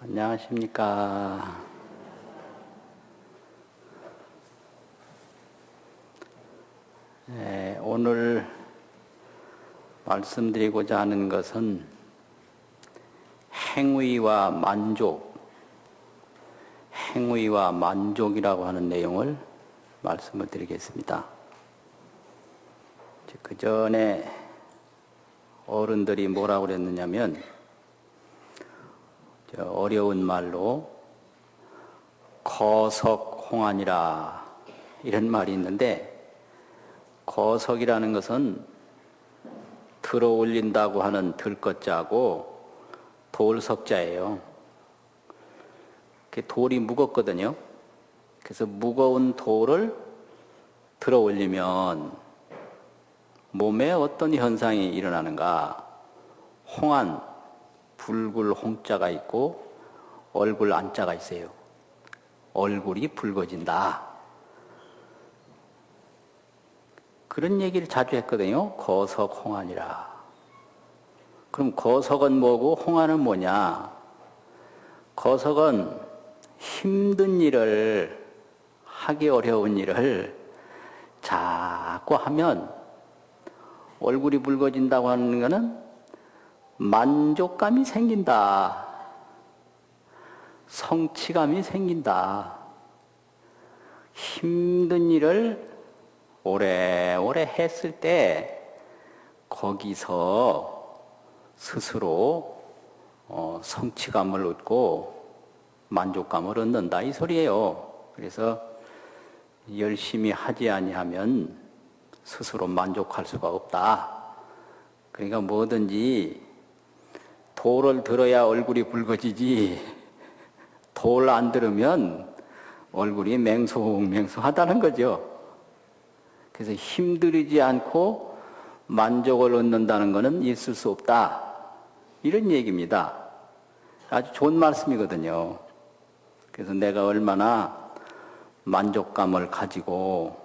안녕하십니까. 오늘 말씀드리고자 하는 것은 행위와 만족이라고 하는 내용을 말씀을 드리겠습니다. 그 전에 어른들이 뭐라고 그랬느냐면 어려운 말로 거석홍안이라 이런 말이 있는데, 거석이라는 것은 들어 올린다고 하는 들것자고 돌석자예요. 돌이 무겁거든요. 그래서 무거운 돌을 들어 올리면 몸에 어떤 현상이 일어나는가? 홍안, 붉을 홍자가 있고 얼굴 안자가 있어요. 얼굴이 붉어진다. 그런 얘기를 자주 했거든요. 거석 홍안이라. 그럼 거석은 뭐고 홍안은 뭐냐? 거석은 힘든 일을, 하기 어려운 일을 자꾸 하면 얼굴이 붉어진다고 하는 것은 만족감이 생긴다. 성취감이 생긴다. 힘든 일을 오래오래 했을 때 거기서 스스로 성취감을 얻고 만족감을 얻는다 이 소리예요. 그래서 열심히 하지 아니하면 스스로 만족할 수가 없다. 그러니까 뭐든지 돌을 들어야 얼굴이 붉어지지, 돌 안 들으면 얼굴이 맹숭맹숭하다는 거죠. 그래서 힘들이지 않고 만족을 얻는다는 것은 있을 수 없다. 이런 얘기입니다. 아주 좋은 말씀이거든요. 그래서 내가 얼마나 만족감을 가지고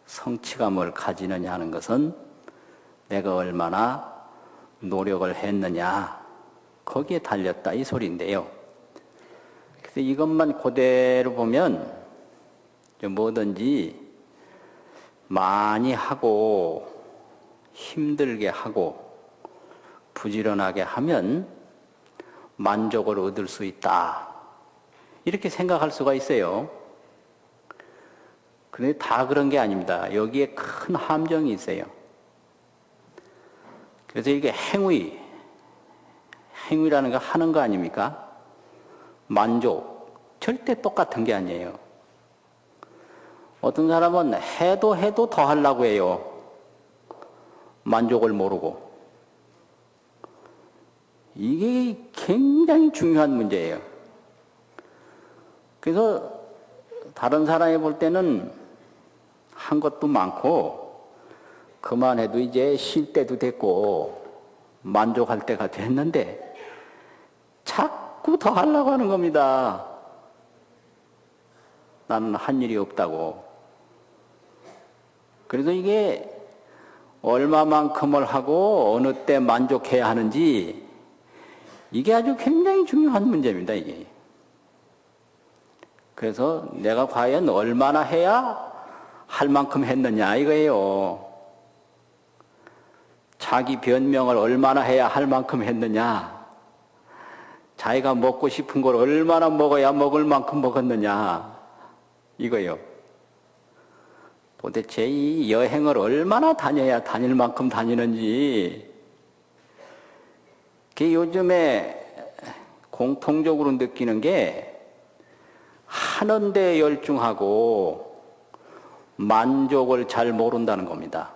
성취감을 가지느냐 하는 것은 내가 얼마나 노력을 했느냐, 거기에 달렸다 이 소리인데요. 그래서 이것만 그대로 보면 뭐든지 많이 하고 힘들게 하고 부지런하게 하면 만족을 얻을 수 있다, 이렇게 생각할 수가 있어요. 그런데 다 그런 게 아닙니다. 여기에 큰 함정이 있어요. 그래서 이게 행위라는 거 하는 거 아닙니까? 만족, 절대 똑같은 게 아니에요. 어떤 사람은 해도 더 하려고 해요. 만족을 모르고. 이게 굉장히 중요한 문제예요. 그래서 다른 사람이 볼 때는 한 것도 많고 그만해도 이제 쉴 때도 됐고 만족할 때가 됐는데 자꾸 더 하려고 하는 겁니다. 나는 한 일이 없다고. 그래서 이게 얼마만큼을 하고 어느 때 만족해야 하는지, 이게 아주 굉장히 중요한 문제입니다, 이게. 그래서 내가 과연 얼마나 해야 할 만큼 했느냐 이거예요. 자기 변명을 얼마나 해야 할 만큼 했느냐, 자기가 먹고 싶은 걸 얼마나 먹어야 먹을 만큼 먹었느냐 이거예요. 도대체 이 여행을 얼마나 다녀야 다닐 만큼 다니는지, 그게 요즘에 공통적으로 느끼는 게 하는 데 열중하고 만족을 잘 모른다는 겁니다.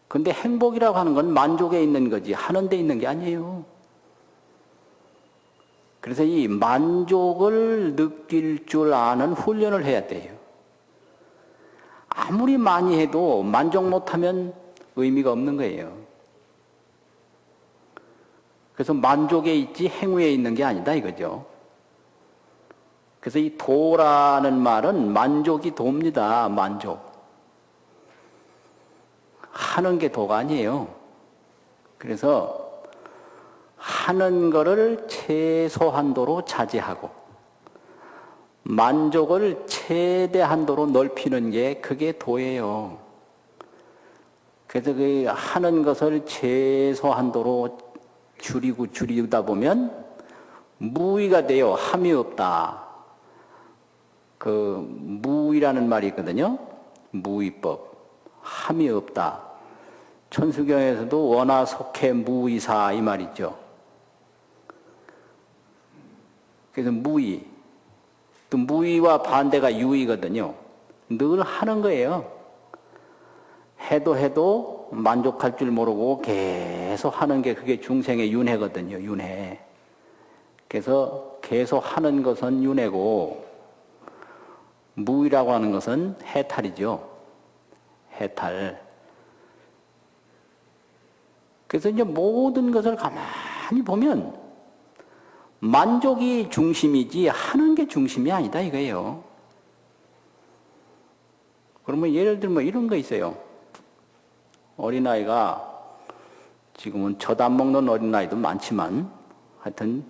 근데 행복이라고 하는 건 만족에 있는 거지 하는 데 있는 게 아니에요. 그래서 이 만족을 느낄 줄 아는 훈련을 해야 돼요. 아무리 많이 해도 만족 못하면 의미가 없는 거예요. 그래서 만족에 있지 행위에 있는 게 아니다 이거죠. 그래서 이 도라는 말은 만족이 도입니다. 만족. 하는 게 도가 아니에요. 그래서 하는 거를 최소한도로 자제하고 만족을 최대한도로 넓히는 게 그게 도예요. 그래서 그 하는 것을 최소한도로 줄이다 보면 무의가 돼요. 함이 없다. 그 무의라는 말이 있거든요. 무의법. 함이 없다. 천수경에서도 원하 속해 무의사 이 말이죠. 그래서 무의. 또 무의와 반대가 유의거든요. 늘 하는 거예요. 해도 만족할 줄 모르고 계속 하는 게 그게 중생의 윤회거든요. 윤회. 그래서 계속 하는 것은 윤회고 무의라고 하는 것은 해탈이죠. 해탈. 그래서 이제 모든 것을 가만히 보면 만족이 중심이지 하는 게 중심이 아니다 이거예요. 그러면 예를 들면 이런 거 있어요. 어린아이가 지금은 젖 안 먹는 어린아이도 많지만 하여튼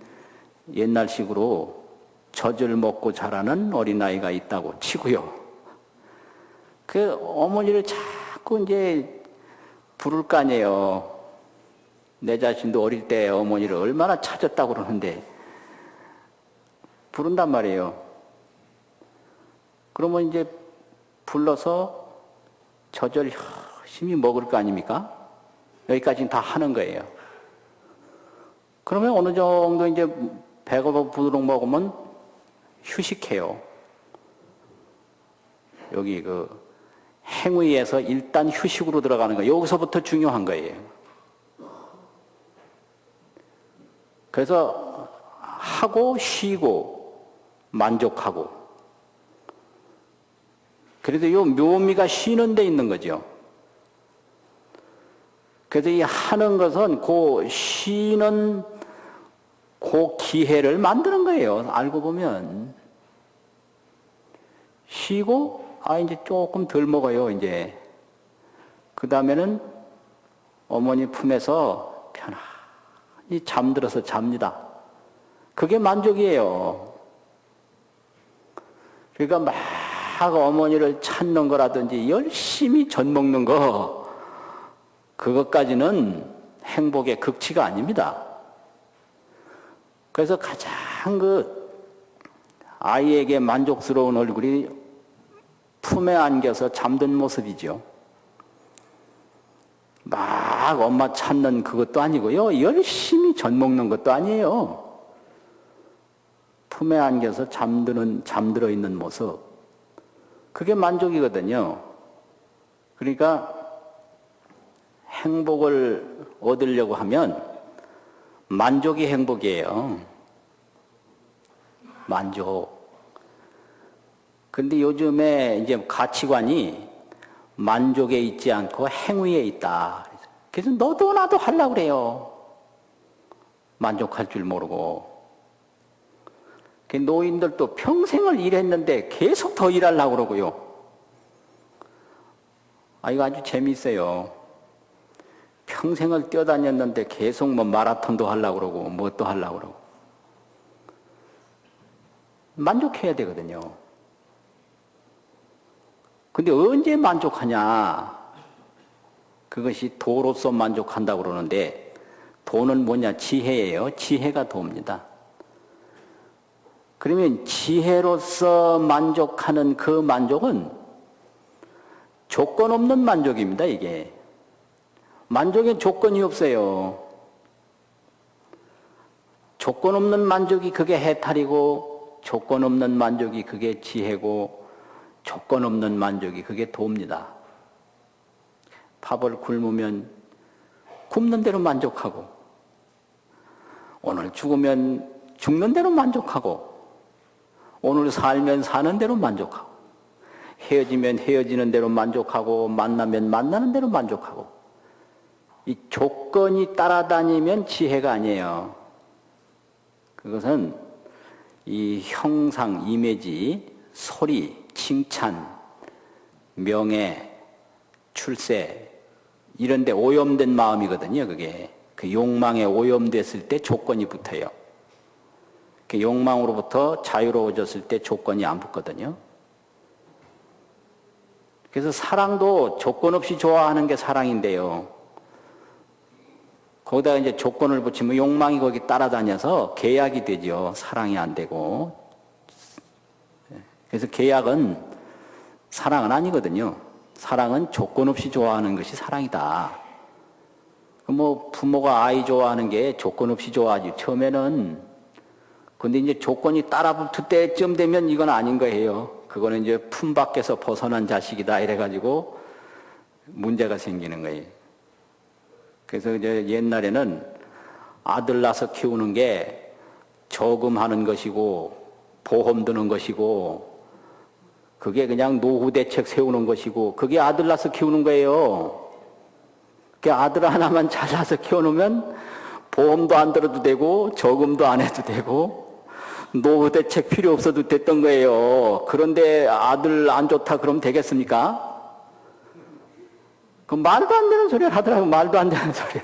옛날식으로 젖을 먹고 자라는 어린아이가 있다고 치고요. 그 어머니를 자꾸 이제 부를 거 아니에요. 내 자신도 어릴 때 어머니를 얼마나 찾았다고 그러는데 부른단 말이에요. 그러면 이제 불러서 젖을 열심히 먹을 거 아닙니까? 여기까지는 다 하는 거예요. 그러면 어느 정도 이제 배고파 부드럽게 먹으면 휴식해요. 여기 그 행위에서 일단 휴식으로 들어가는 거예요. 여기서부터 중요한 거예요. 그래서 하고 쉬고 만족하고. 그래서 요 묘미가 쉬는 데 있는 거죠. 그래서 이 하는 것은 그 쉬는 그 기회를 만드는 거예요. 알고 보면. 쉬고, 이제 조금 덜 먹어요, 이제. 그 다음에는 어머니 품에서 편안히 잠들어서 잡니다. 그게 만족이에요. 그러니까 막 어머니를 찾는 거라든지 열심히 젖 먹는 거, 그것까지는 행복의 극치가 아닙니다. 그래서 가장 그 아이에게 만족스러운 얼굴이 품에 안겨서 잠든 모습이죠. 막 엄마 찾는 그것도 아니고요. 열심히 젖 먹는 것도 아니에요. 품에 안겨서 잠들어 있는 모습. 그게 만족이거든요. 그러니까 행복을 얻으려고 하면 만족이 행복이에요. 만족. 근데 요즘에 이제 가치관이 만족에 있지 않고 행위에 있다. 그래서 너도 나도 하려고 그래요. 만족할 줄 모르고. 노인들도 평생을 일했는데 계속 더 일하려고 그러고요. 이거 아주 재미있어요. 평생을 뛰어다녔는데 계속 뭐 마라톤도 하려고 그러고 뭣도 하려고 그러고. 만족해야 되거든요. 근데 언제 만족하냐? 그것이 도로서 만족한다고 그러는데 도는 뭐냐? 지혜예요. 지혜가 도입니다. 그러면 지혜로서 만족하는 그 만족은 조건 없는 만족입니다, 이게. 만족에 조건이 없어요. 조건 없는 만족이 그게 해탈이고, 조건 없는 만족이 그게 지혜고, 조건 없는 만족이 그게 도입니다. 밥을 굶으면 굶는 대로 만족하고, 오늘 죽으면 죽는 대로 만족하고, 오늘 살면 사는 대로 만족하고, 헤어지면 헤어지는 대로 만족하고, 만나면 만나는 대로 만족하고. 이 조건이 따라다니면 지혜가 아니에요. 그것은 이 형상, 이미지, 소리, 칭찬, 명예, 출세 이런 데 오염된 마음이거든요, 그게. 그 욕망에 오염됐을 때 조건이 붙어요. 그 욕망으로부터 자유로워졌을 때 조건이 안 붙거든요. 그래서 사랑도 조건 없이 좋아하는 게 사랑인데요. 거기다가 이제 조건을 붙이면 욕망이 거기 따라다녀서 계약이 되죠. 사랑이 안 되고. 그래서 계약은 사랑은 아니거든요. 사랑은 조건 없이 좋아하는 것이 사랑이다. 뭐 부모가 아이 좋아하는 게 조건 없이 좋아하지. 처음에는. 근데 이제 조건이 따라붙을 때쯤 되면 이건 아닌 거예요. 그거는 이제 품 밖에서 벗어난 자식이다 이래가지고 문제가 생기는 거예요. 그래서 이제 옛날에는 아들 낳아서 키우는 게 저금하는 것이고 보험 드는 것이고 그게 그냥 노후 대책 세우는 것이고 그게 아들 낳아서 키우는 거예요. 그 아들 하나만 잘 낳아서 키워놓으면 보험도 안 들어도 되고 저금도 안 해도 되고 노후 대책 필요 없어도 됐던 거예요. 그런데 아들 안 좋다 그러면 되겠습니까? 그 말도 안 되는 소리를 하더라고. 말도 안 되는 소리.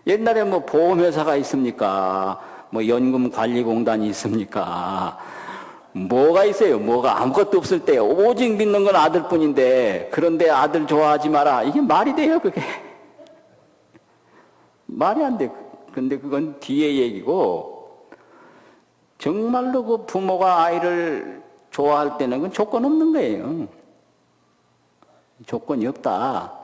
옛날에 뭐 보험회사가 있습니까? 뭐 연금관리공단이 있습니까? 뭐가 있어요? 뭐가 아무것도 없을 때 오직 믿는 건 아들뿐인데 그런데 아들 좋아하지 마라. 이게 말이 돼요, 그게? 말이 안 돼. 근데 그건 뒤의 얘기고 정말로 그 부모가 아이를 좋아할 때는 그건 조건 없는 거예요. 조건이 없다.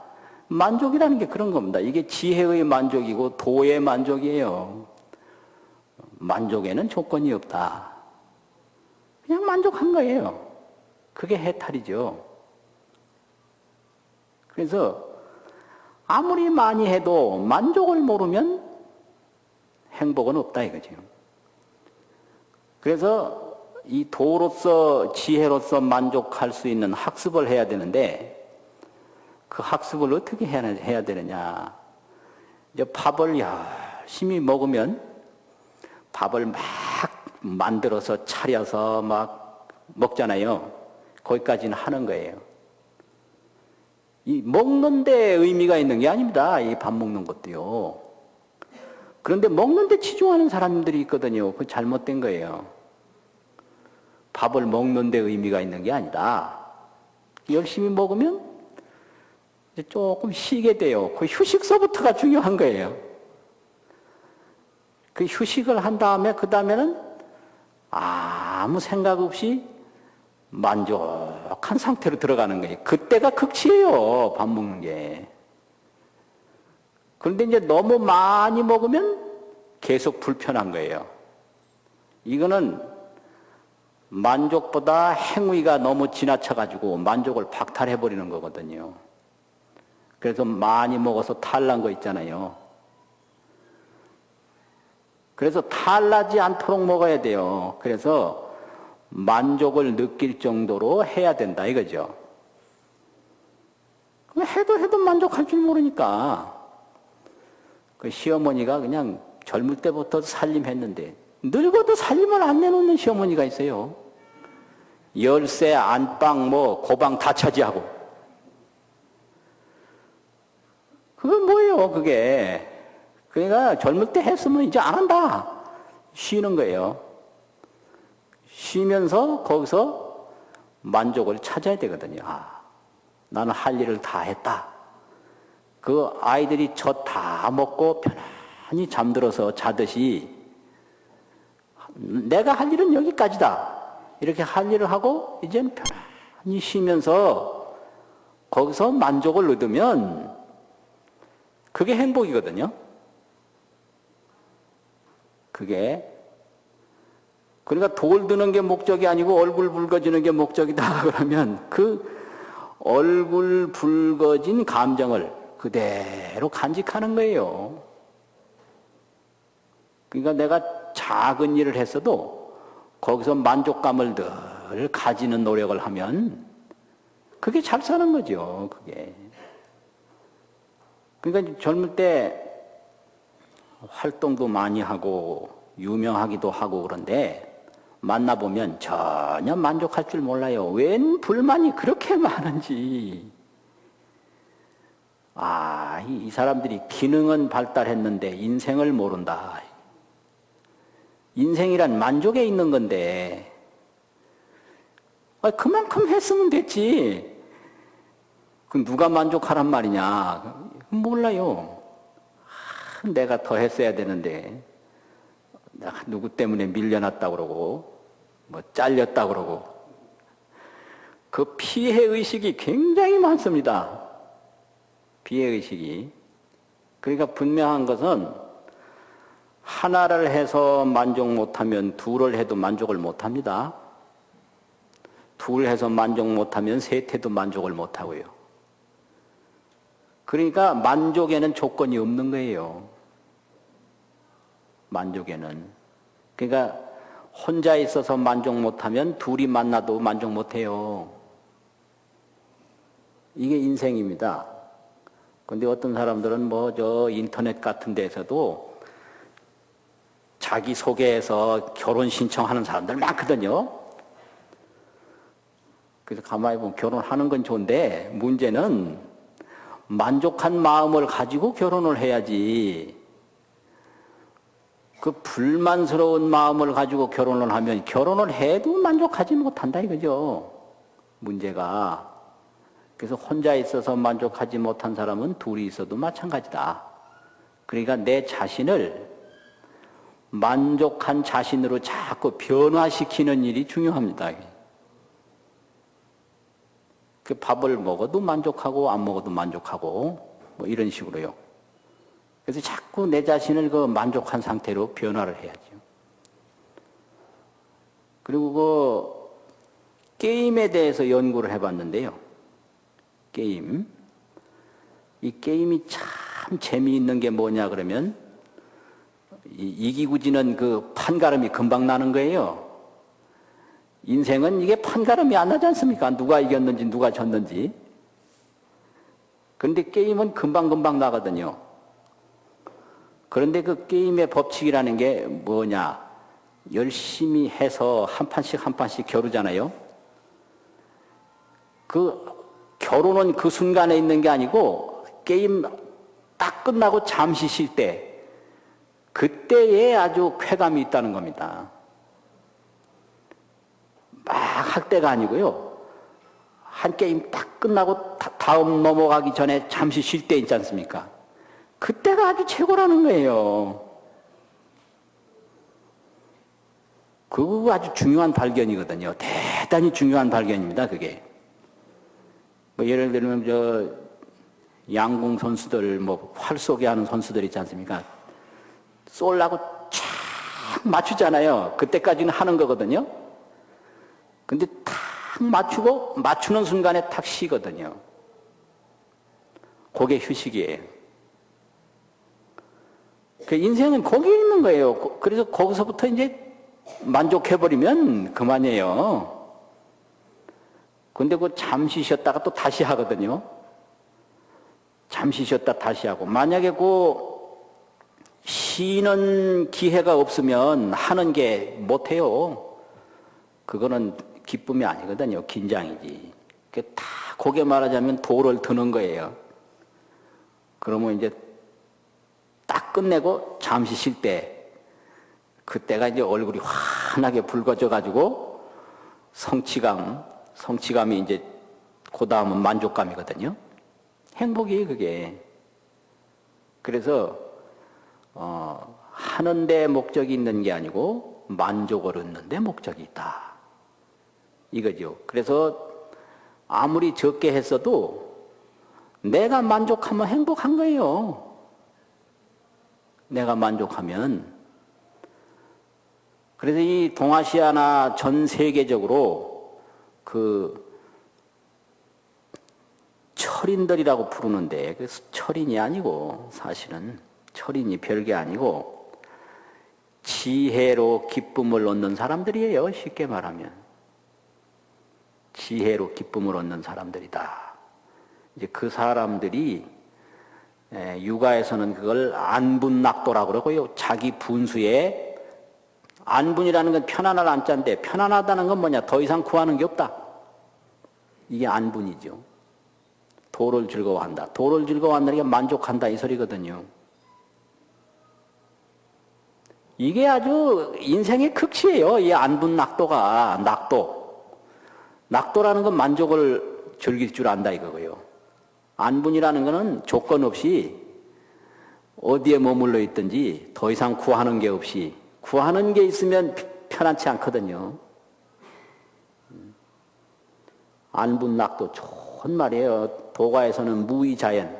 만족이라는 게 그런 겁니다. 이게 지혜의 만족이고 도의 만족이에요. 만족에는 조건이 없다. 그냥 만족한 거예요. 그게 해탈이죠. 그래서 아무리 많이 해도 만족을 모르면 행복은 없다 이거죠. 그래서 이 도로서 지혜로서 만족할 수 있는 학습을 해야 되는데 그 학습을 어떻게 해야 되느냐. 이제 밥을 열심히 먹으면 밥을 막 만들어서 차려서 막 먹잖아요. 거기까지는 하는 거예요. 이 먹는 데 의미가 있는 게 아닙니다. 이 밥 먹는 것도요. 그런데 먹는 데 치중하는 사람들이 있거든요. 그건 잘못된 거예요. 밥을 먹는 데 의미가 있는 게 아니다. 열심히 먹으면 이제 조금 쉬게 돼요. 그 휴식서부터가 중요한 거예요. 그 휴식을 한 다음에 그 다음에는 아무 생각 없이 만족한 상태로 들어가는 거예요. 그때가 극치예요. 밥 먹는 게. 그런데 이제 너무 많이 먹으면 계속 불편한 거예요. 이거는 만족보다 행위가 너무 지나쳐가지고 만족을 박탈해버리는 거거든요. 그래서 많이 먹어서 탈난 거 있잖아요. 그래서 탈나지 않도록 먹어야 돼요. 그래서 만족을 느낄 정도로 해야 된다 이거죠. 해도 만족할 줄 모르니까. 그 시어머니가 그냥 젊을 때부터 살림했는데 늙어도 살림을 안 내놓는 시어머니가 있어요. 열쇠, 안방, 뭐 고방 다 차지하고. 그건 뭐예요, 그게. 그러니까 젊을 때 했으면 이제 안 한다. 쉬는 거예요. 쉬면서 거기서 만족을 찾아야 되거든요. 아, 나는 할 일을 다 했다. 그 아이들이 젖 다 먹고 편안히 잠들어서 자듯이 내가 할 일은 여기까지다. 이렇게 할 일을 하고 이제는 편안히 쉬면서 거기서 만족을 얻으면 그게 행복이거든요. 그게. 그러니까 돌 드는 게 목적이 아니고 얼굴 붉어지는 게 목적이다 그러면 그 얼굴 붉어진 감정을 그대로 간직하는 거예요. 그러니까 내가 작은 일을 했어도 거기서 만족감을 늘 가지는 노력을 하면 그게 잘 사는 거죠. 그게. 그러니까 젊을 때 활동도 많이 하고 유명하기도 하고 그런데 만나보면 전혀 만족할 줄 몰라요. 웬 불만이 그렇게 많은지. 아, 이 사람들이 기능은 발달했는데 인생을 모른다. 인생이란 만족에 있는 건데, 그만큼 했으면 됐지. 그 누가 만족하란 말이냐? 몰라요. 내가 더 했어야 되는데, 내가 누구 때문에 밀려났다 그러고, 뭐 잘렸다 그러고, 그 피해의식이 굉장히 많습니다. 피해의식이. 그러니까 분명한 것은 하나를 해서 만족 못하면 둘을 해도 만족을 못합니다. 둘 해서 만족 못하면 셋 해도 만족을 못하고요. 그러니까 만족에는 조건이 없는 거예요. 만족에는. 그러니까 혼자 있어서 만족 못하면 둘이 만나도 만족 못해요. 이게 인생입니다. 근데 어떤 사람들은 뭐 저 인터넷 같은 데서도 자기 소개해서 결혼 신청하는 사람들 많거든요. 그래서 가만히 보면 결혼하는 건 좋은데 문제는 만족한 마음을 가지고 결혼을 해야지. 그 불만스러운 마음을 가지고 결혼을 하면 결혼을 해도 만족하지 못한다 이거죠. 문제가. 그래서 혼자 있어서 만족하지 못한 사람은 둘이 있어도 마찬가지다. 그러니까 내 자신을 만족한 자신으로 자꾸 변화시키는 일이 중요합니다. 그 밥을 먹어도 만족하고 안 먹어도 만족하고 뭐 이런 식으로요. 그래서 자꾸 내 자신을 그 만족한 상태로 변화를 해야죠. 그리고 그 게임에 대해서 연구를 해봤는데요. 게임. 이 게임이 참 재미있는 게 뭐냐 그러면 이기고 지는 그 판가름이 금방 나는 거예요. 인생은 이게 판가름이 안 나지 않습니까? 누가 이겼는지 누가 졌는지. 그런데 게임은 금방금방 나거든요. 그런데 그 게임의 법칙이라는 게 뭐냐? 열심히 해서 한 판씩 한 판씩 겨루잖아요. 그 결혼은 그 순간에 있는 게 아니고 게임 딱 끝나고 잠시 쉴 때 그때에 아주 쾌감이 있다는 겁니다. 막 할 때가 아니고요. 한 게임 딱 끝나고 다음 넘어가기 전에 잠시 쉴 때 있지 않습니까? 그때가 아주 최고라는 거예요. 그거 아주 중요한 발견이거든요. 대단히 중요한 발견입니다, 그게. 뭐 예를 들면 저 양궁 선수들 뭐 활 쏘게 하는 선수들 있지 않습니까? 쏠라고 쫙 맞추잖아요. 그때까지는 하는 거거든요. 근데 탁 맞추고 맞추는 순간에 탁 쉬거든요. 그게 휴식이에요. 그 인생은 거기에 있는 거예요. 그래서 거기서부터 이제 만족해버리면 그만이에요. 근데 그 잠시 쉬었다가 또 다시 하거든요. 잠시 쉬었다 다시 하고. 만약에 그 쉬는 기회가 없으면 하는 게 못해요. 그거는 기쁨이 아니거든요. 긴장이지. 다 고개 말하자면 돌을 드는 거예요. 그러면 이제 딱 끝내고 잠시 쉴 때, 그때가 이제 얼굴이 환하게 붉어져가지고 성취감이 이제 그 다음은 만족감이거든요. 행복이에요, 그게. 그래서 하는 데 목적이 있는 게 아니고 만족을 얻는 데 목적이 있다. 이거죠. 그래서 아무리 적게 했어도 내가 만족하면 행복한 거예요. 내가 만족하면. 그래서 이 동아시아나 전 세계적으로 그 철인들이라고 부르는데, 그래서 철인이 아니고 사실은 철인이 별게 아니고 지혜로 기쁨을 얻는 사람들이에요. 쉽게 말하면. 지혜로 기쁨을 얻는 사람들이다. 이제 그 사람들이 육아에서는 그걸 안분낙도라고 그러고요. 자기 분수에 안분이라는 건 편안할 안자인데 편안하다는 건 뭐냐? 더 이상 구하는 게 없다. 이게 안분이죠. 도를 즐거워한다. 도를 즐거워한다는 게 만족한다 이 소리거든요. 이게 아주 인생의 극치예요. 이 안분낙도가. 낙도라는 건 만족을 즐길 줄 안다 이거고요. 안분이라는 거는 조건 없이 어디에 머물러 있든지 더 이상 구하는 게 없이, 구하는 게 있으면 편안치 않거든요. 안분낙도 좋은 말이에요. 도가에서는 무의자연,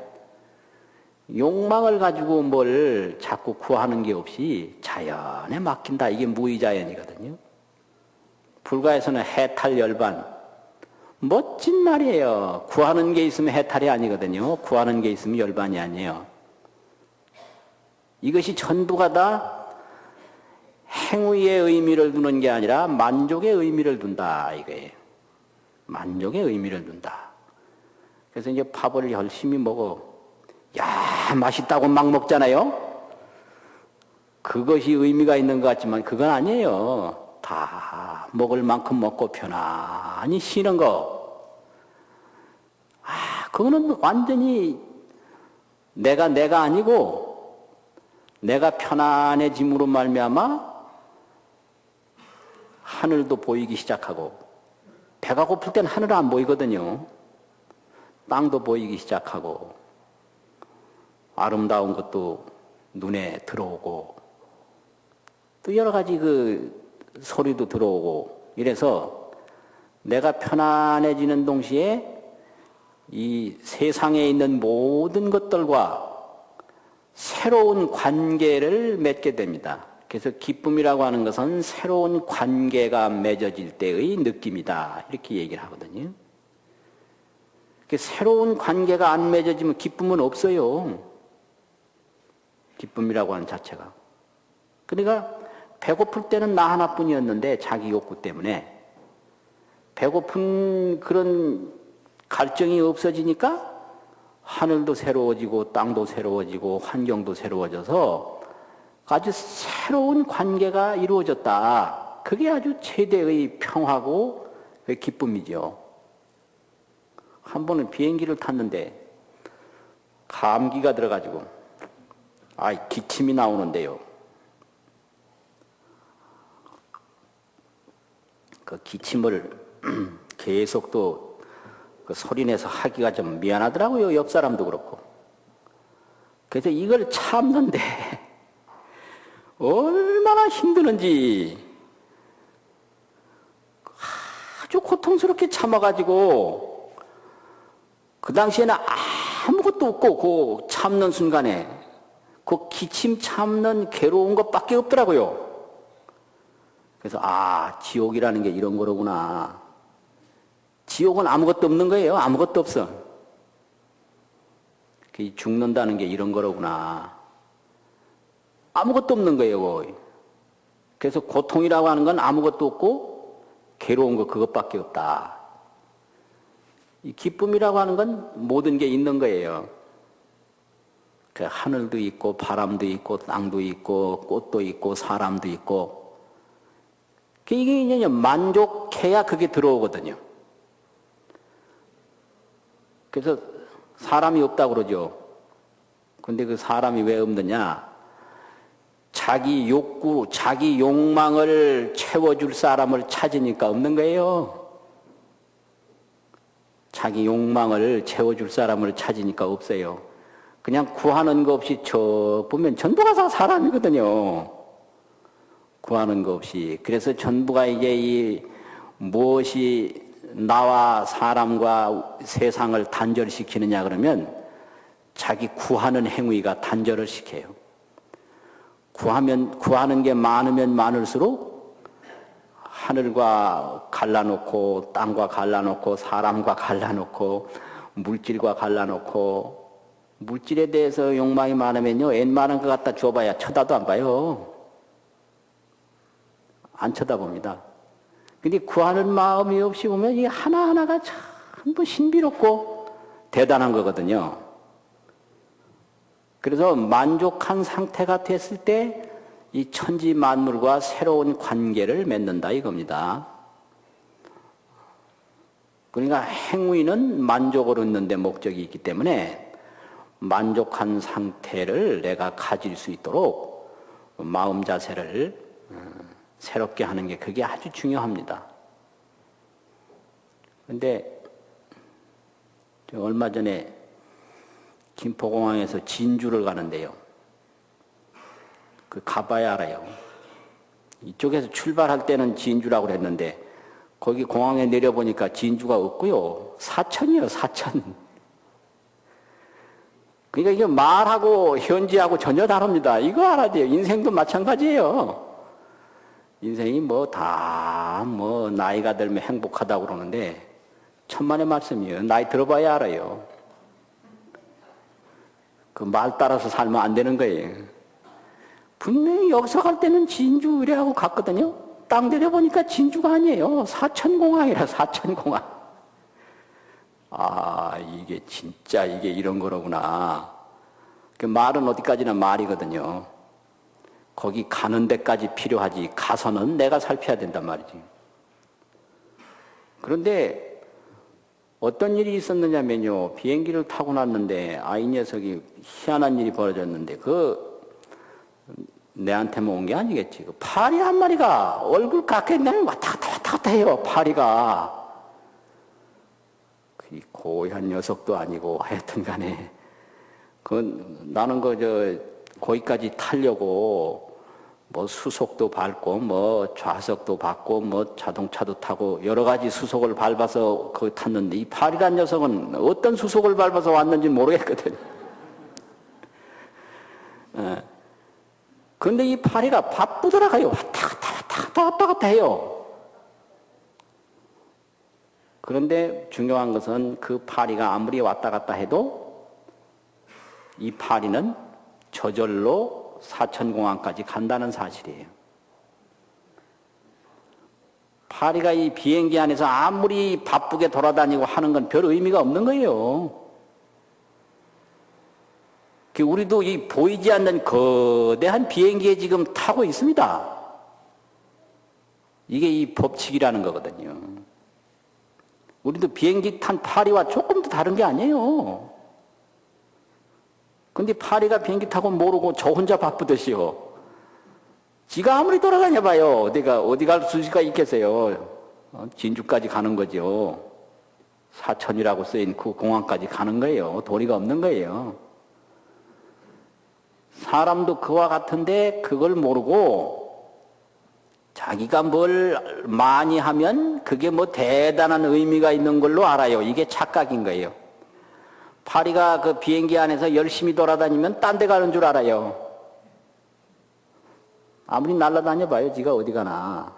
욕망을 가지고 뭘 자꾸 구하는 게 없이 자연에 맡긴다. 이게 무의자연이거든요. 불가에서는 해탈열반, 멋진 말이에요. 구하는 게 있으면 해탈이 아니거든요. 구하는 게 있으면 열반이 아니에요. 이것이 전부가 다 행위의 의미를 두는 게 아니라 만족의 의미를 둔다 이거예요. 만족의 의미를 둔다. 그래서 이제 밥을 열심히 먹어. 야, 맛있다고 막 먹잖아요. 그것이 의미가 있는 것 같지만 그건 아니에요. 다 먹을 만큼 먹고 편안히 쉬는 거. 그거는 완전히 내가 아니고 내가 편안해짐으로 말미암아 하늘도 보이기 시작하고, 배가 고플 땐 하늘은 안 보이거든요. 땅도 보이기 시작하고, 아름다운 것도 눈에 들어오고, 또 여러 가지 그 소리도 들어오고, 이래서 내가 편안해지는 동시에 이 세상에 있는 모든 것들과 새로운 관계를 맺게 됩니다. 그래서 기쁨이라고 하는 것은 새로운 관계가 맺어질 때의 느낌이다. 이렇게 얘기를 하거든요. 새로운 관계가 안 맺어지면 기쁨은 없어요. 기쁨이라고 하는 자체가. 그러니까 배고플 때는 나 하나뿐이었는데 자기 욕구 때문에 배고픈 그런 갈증이 없어지니까 하늘도 새로워지고 땅도 새로워지고 환경도 새로워져서 아주 새로운 관계가 이루어졌다. 그게 아주 최대의 평화고 기쁨이죠. 한 번은 비행기를 탔는데 감기가 들어가지고 기침이 나오는데요. 그 기침을 계속 또 그 소리내서 하기가 좀 미안하더라고요. 옆 사람도 그렇고. 그래서 이걸 참는데 얼마나 힘드는지 아주 고통스럽게 참아가지고 그 당시에는 아무것도 없고 그 참는 순간에 그 기침 참는 괴로운 것밖에 없더라고요. 그래서 지옥이라는 게 이런 거로구나. 지옥은 아무것도 없는 거예요. 아무것도 없어. 죽는다는 게 이런 거로구나. 아무것도 없는 거예요. 그래서 고통이라고 하는 건 아무것도 없고 괴로운 거 그것밖에 없다. 이 기쁨이라고 하는 건 모든 게 있는 거예요. 그 하늘도 있고 바람도 있고 땅도 있고 꽃도 있고 사람도 있고, 이게 이제 만족해야 그게 들어오거든요. 그래서 사람이 없다고 그러죠. 근데 그 사람이 왜 없느냐? 자기 욕구, 자기 욕망을 채워줄 사람을 찾으니까 없는 거예요. 자기 욕망을 채워줄 사람을 찾으니까 없어요. 그냥 구하는 거 없이 보면 전부가 다 사람이거든요. 구하는 거 없이. 그래서 전부가 이제 이 무엇이 나와 사람과 세상을 단절시키느냐 그러면 자기 구하는 행위가 단절을 시켜요. 구하는 게 많으면 많을수록 하늘과 갈라놓고 땅과 갈라놓고 사람과 갈라놓고 물질과 갈라놓고, 물질에 대해서 욕망이 많으면요 웬만한 거 갖다 줘봐야 쳐다도 안 봐요. 안 쳐다봅니다. 근데 구하는 마음이 없이 보면 이 하나하나가 전부 신비롭고 대단한 거거든요. 그래서 만족한 상태가 됐을 때 이 천지 만물과 새로운 관계를 맺는다 이겁니다. 그러니까 행위는 만족을 얻는 데 목적이 있기 때문에 만족한 상태를 내가 가질 수 있도록 마음 자세를 새롭게 하는 게 그게 아주 중요합니다. 그런데 얼마 전에 김포공항에서 진주를 가는데요. 그 가봐야 알아요. 이쪽에서 출발할 때는 진주라고 그랬는데 거기 공항에 내려보니까 진주가 없고요. 사천이요, 사천. 그러니까 이게 말하고 현지하고 전혀 다릅니다. 이거 알아야 돼요. 인생도 마찬가지예요. 인생이 나이가 들면 행복하다고 그러는데 천만의 말씀이에요. 나이 들어봐야 알아요. 그 말 따라서 살면 안 되는 거예요. 분명히 여기서 갈 때는 진주 이래하고 갔거든요. 땅 내려보니까 진주가 아니에요. 사천공항이라, 사천공항. 아, 이게 진짜 이게 이런 거로구나. 그 말은 어디까지나 말이거든요. 거기 가는 데까지 필요하지, 가서는 내가 살펴야 된단 말이지. 그런데 어떤 일이 있었느냐면요. 비행기를 타고 났는데, 이 녀석이 희한한 일이 벌어졌는데, 내한테만 온 게 아니겠지. 그 파리 한 마리가 얼굴 깎였냐면 왔다 갔다 해요, 파리가. 그 고얀 녀석도 아니고 하여튼 간에. 나는 거기까지 타려고 수속도 밟고, 좌석도 밟고, 자동차도 타고, 여러 가지 수속을 밟아서 거기 탔는데, 이 파리란 녀석은 어떤 수속을 밟아서 왔는지 모르겠거든. 그런데 이 파리가 바쁘더라고요. 왔다 갔다 해요. 그런데 중요한 것은 그 파리가 아무리 왔다 갔다 해도 이 파리는 저절로 사천공항까지 간다는 사실이에요. 파리가 이 비행기 안에서 아무리 바쁘게 돌아다니고 하는 건 별 의미가 없는 거예요. 우리도 이 보이지 않는 거대한 비행기에 지금 타고 있습니다. 이게 이 법칙이라는 거거든요. 우리도 비행기 탄 파리와 조금도 다른 게 아니에요. 근데 파리가 비행기 타고 모르고 저 혼자 바쁘듯이요. 지가 아무리 돌아다녀 봐요. 어디 갈 수가 있겠어요. 진주까지 가는 거죠. 사천이라고 쓰인 그 공항까지 가는 거예요. 도리가 없는 거예요. 사람도 그와 같은데 그걸 모르고 자기가 뭘 많이 하면 그게 대단한 의미가 있는 걸로 알아요. 이게 착각인 거예요. 파리가 그 비행기 안에서 열심히 돌아다니면 딴 데 가는 줄 알아요. 아무리 날아다녀 봐요. 지가 어디 가나.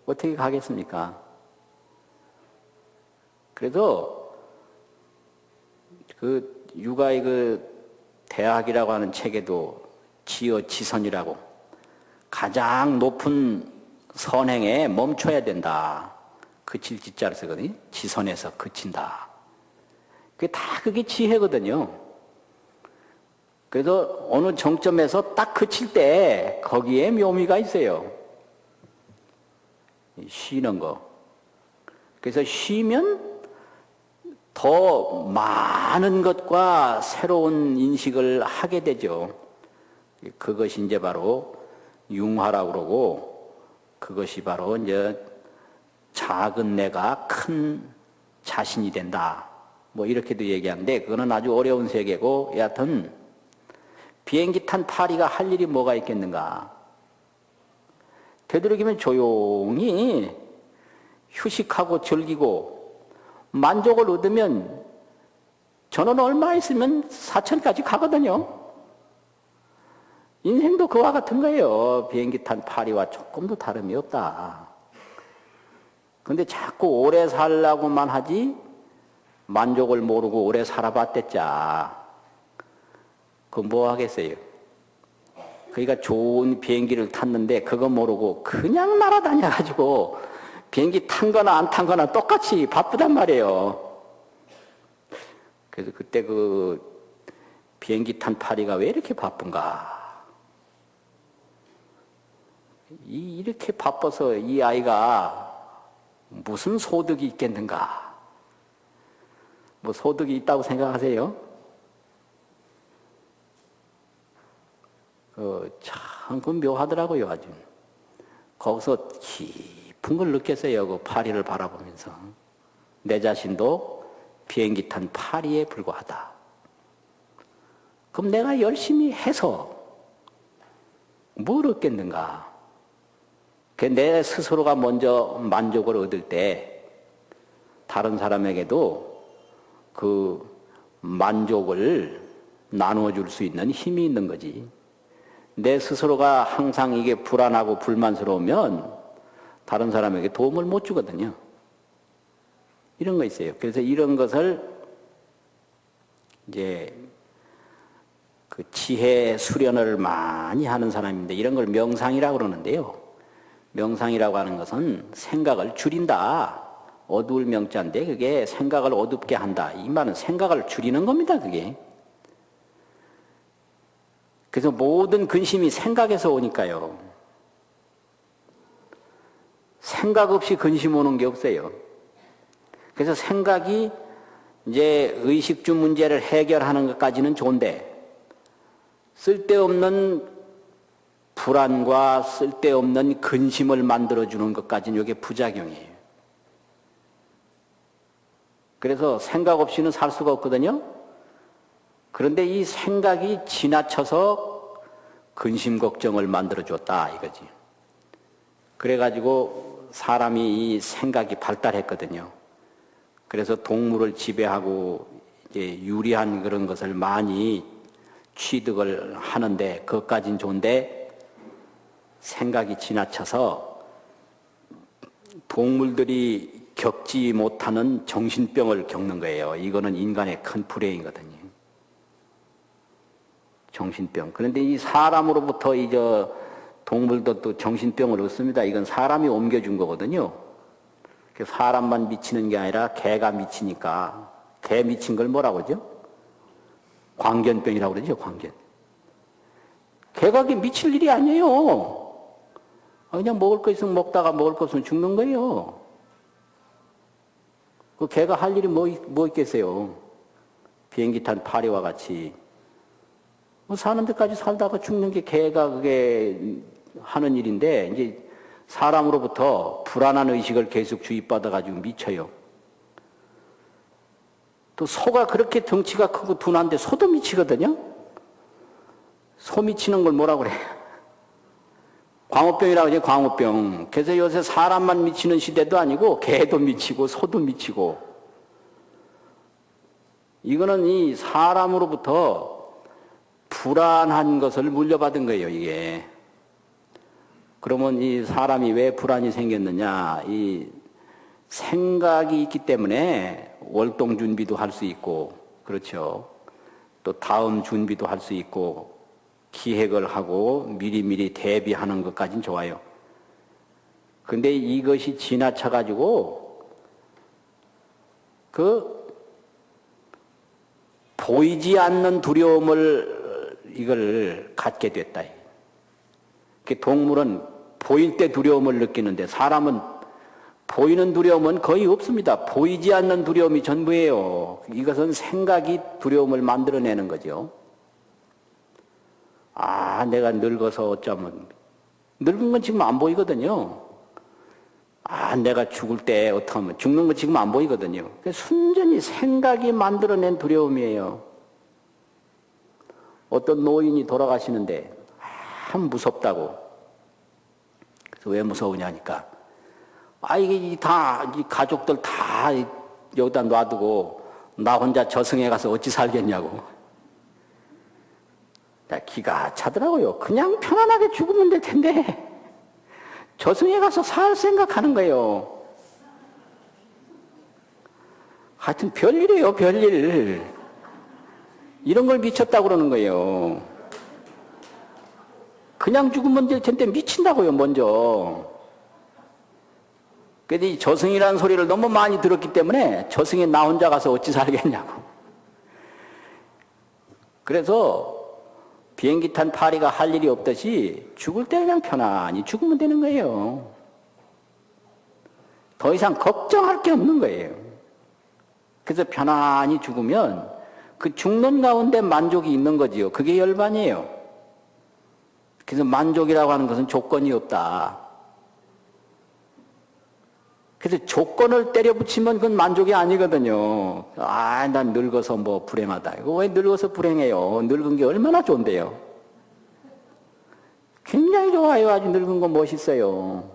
어떻게 가겠습니까? 그래서 육아의 대학이라고 하는 책에도 지어지선이라고 가장 높은 선행에 멈춰야 된다. 그칠 지자를 쓰거든요. 지선에서 그친다. 그게 지혜거든요. 그래서 어느 정점에서 딱 그칠 때 거기에 묘미가 있어요. 쉬는 거. 그래서 쉬면 더 많은 것과 새로운 인식을 하게 되죠. 그것이 이제 바로 융화라고 그러고, 그것이 바로 이제 작은 내가 큰 자신이 된다. 이렇게도 얘기하는데, 그거는 아주 어려운 세계고, 여하튼, 비행기 탄 파리가 할 일이 뭐가 있겠는가. 되도록이면 조용히 휴식하고 즐기고, 만족을 얻으면 저는 얼마 있으면 사천까지 가거든요. 인생도 그와 같은 거예요. 비행기 탄 파리와 조금도 다름이 없다. 그런데 자꾸 오래 살라고만 하지 만족을 모르고 오래 살아봤댔자. 그거 뭐 하겠어요? 그러니까 좋은 비행기를 탔는데 그거 모르고 그냥 날아다녀가지고 비행기 탄 거나 안 탄 거나 똑같이 바쁘단 말이에요. 그래서 그때 비행기 탄 파리가 왜 이렇게 바쁜가? 이렇게 바빠서 이 아이가 무슨 소득이 있겠는가? 뭐 소득이 있다고 생각하세요? 참, 그 묘하더라고요, 아주. 거기서 깊은 걸 느꼈어요, 그 파리를 바라보면서. 내 자신도 비행기 탄 파리에 불과하다. 그럼 내가 열심히 해서 뭘 얻겠는가? 내 스스로가 먼저 만족을 얻을 때 다른 사람에게도 그 만족을 나누어줄 수 있는 힘이 있는 거지. 내 스스로가 항상 이게 불안하고 불만스러우면 다른 사람에게 도움을 못 주거든요. 이런 거 있어요. 그래서 이런 것을 이제 그 지혜 수련을 많이 하는 사람인데 이런 걸 명상이라고 그러는데요. 명상이라고 하는 것은 생각을 줄인다. 어두울 명자인데 그게 생각을 어둡게 한다. 이 말은 생각을 줄이는 겁니다. 그게. 그래서 모든 근심이 생각에서 오니까요. 생각 없이 근심 오는 게 없어요. 그래서 생각이 이제 의식주 문제를 해결하는 것까지는 좋은데 쓸데없는 불안과 쓸데없는 근심을 만들어주는 것까지는 이게 부작용이에요. 그래서 생각 없이는 살 수가 없거든요. 그런데 이 생각이 지나쳐서 근심 걱정을 만들어줬다 이거지. 그래가지고 사람이 이 생각이 발달했거든요. 그래서 동물을 지배하고 이제 유리한 그런 것을 많이 취득을 하는데 그것까진 좋은데 생각이 지나쳐서 동물들이 겪지 못하는 정신병을 겪는 거예요. 이거는 인간의 큰 불행이거든요. 정신병. 그런데 이 사람으로부터 동물도 또 정신병을 얻습니다. 이건 사람이 옮겨준 거거든요. 사람만 미치는 게 아니라 개가 미치니까 개 미친 걸 뭐라고 그러죠? 광견병이라고 그러죠. 광견. 개가 미칠 일이 아니에요. 그냥 먹을 거 있으면 먹다가 먹을 거 없으면 죽는 거예요. 그 개가 할 일이 뭐 있겠어요? 비행기 탄 파리와 같이. 사는 데까지 살다가 죽는 게 개가 그게 하는 일인데, 이제 사람으로부터 불안한 의식을 계속 주입받아가지고 미쳐요. 또 소가 그렇게 덩치가 크고 둔한데 소도 미치거든요? 소 미치는 걸 뭐라고 그래? 광우병이라고 하죠, 광우병. 그래서 요새 사람만 미치는 시대도 아니고 개도 미치고 소도 미치고. 이거는 이 사람으로부터 불안한 것을 물려받은 거예요, 이게. 그러면 이 사람이 왜 불안이 생겼느냐? 이 생각이 있기 때문에 월동 준비도 할 수 있고, 그렇죠. 또 다음 준비도 할 수 있고, 기획을 하고 미리미리 대비하는 것까지는 좋아요. 근데 이것이 지나쳐가지고, 보이지 않는 두려움을 이걸 갖게 됐다. 동물은 보일 때 두려움을 느끼는데 사람은 보이는 두려움은 거의 없습니다. 보이지 않는 두려움이 전부예요. 이것은 생각이 두려움을 만들어내는 거죠. 아, 내가 늙어서 어쩌면 늙은 건 지금 안 보이거든요. 아, 내가 죽을 때 어떡하면 죽는 건 지금 안 보이거든요. 순전히 생각이 만들어낸 두려움이에요. 어떤 노인이 돌아가시는데 참 무섭다고. 그래서 왜 무서우냐니까. 이게 다, 이 가족들 다 여기다 놔두고 나 혼자 저승에 가서 어찌 살겠냐고. 기가 차더라고요. 그냥 편안하게 죽으면 될 텐데 저승에 가서 살 생각하는 거예요. 하여튼 별일이에요, 별일. 이런 걸 미쳤다고 그러는 거예요. 그냥 죽으면 될 텐데 미친다고요, 먼저. 근데 이 저승이라는 소리를 너무 많이 들었기 때문에 저승에 나 혼자 가서 어찌 살겠냐고. 그래서 비행기 탄 파리가 할 일이 없듯이 죽을 때 그냥 편안히 죽으면 되는 거예요. 더 이상 걱정할 게 없는 거예요. 그래서 편안히 죽으면 그 죽는 가운데 만족이 있는 거지요. 그게 열반이에요. 그래서 만족이라고 하는 것은 조건이 없다. 그래서 조건을 때려 붙이면 그건 만족이 아니거든요. 아, 난 늙어서 뭐 불행하다. 이거 왜 늙어서 불행해요? 늙은 게 얼마나 좋은데요? 굉장히 좋아요. 아주 늙은 거 멋있어요.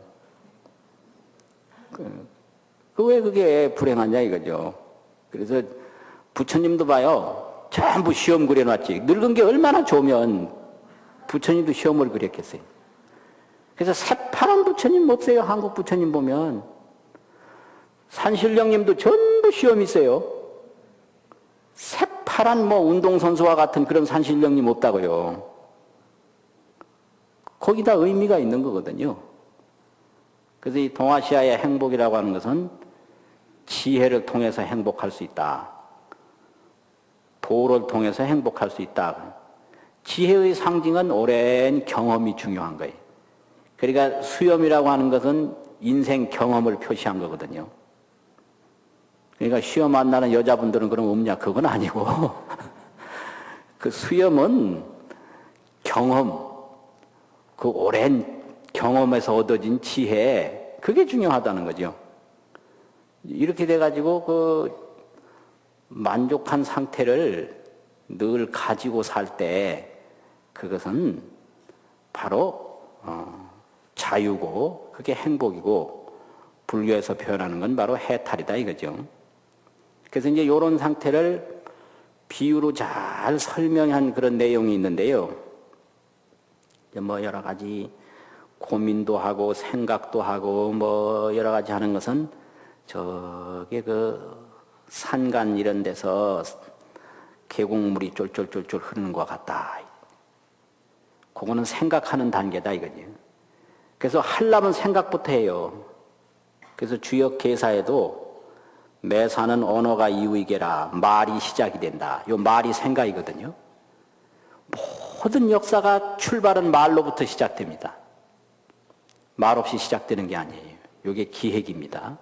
왜 그게 불행하냐 이거죠. 그래서 부처님도 봐요. 전부 시험 그려놨지. 늙은 게 얼마나 좋으면 부처님도 시험을 그렸겠어요. 그래서 새파란 부처님 없어요. 한국 부처님 보면. 산신령님도 전부 시험 있어요. 새파란 뭐 운동선수와 같은 그런 산신령님 없다고요. 거기다 의미가 있는 거거든요. 그래서 이 동아시아의 행복이라고 하는 것은 지혜를 통해서 행복할 수 있다. 도를 통해서 행복할 수 있다. 지혜의 상징은 오랜 경험이 중요한 거예요. 그러니까 수염이라고 하는 것은 인생 경험을 표시한 거거든요. 그러니까 시험 안 나는 여자분들은 그럼 없냐? 그건 아니고 그 수염은 경험, 그 오랜 경험에서 얻어진 지혜, 그게 중요하다는 거죠. 이렇게 돼가지고 그 만족한 상태를 늘 가지고 살 때 그것은 바로 자유고 그게 행복이고 불교에서 표현하는 건 바로 해탈이다 이거죠. 그래서 이제 이런 상태를 비유로 잘 설명한 그런 내용이 있는데요. 뭐 여러 가지 고민도 하고 생각도 하고 뭐 여러 가지 하는 것은 저게 그 산간 이런 데서 계곡물이 쫄쫄쫄쫄 흐르는 것 같다. 그거는 생각하는 단계다 이거지. 그래서 하려면 생각부터 해요. 그래서 주역 계사에도 매사는 언어가 이유이게라 말이 시작이 된다. 요 말이 생각이거든요. 모든 역사가 출발은 말로부터 시작됩니다. 말 없이 시작되는 게 아니에요. 이게 기획입니다.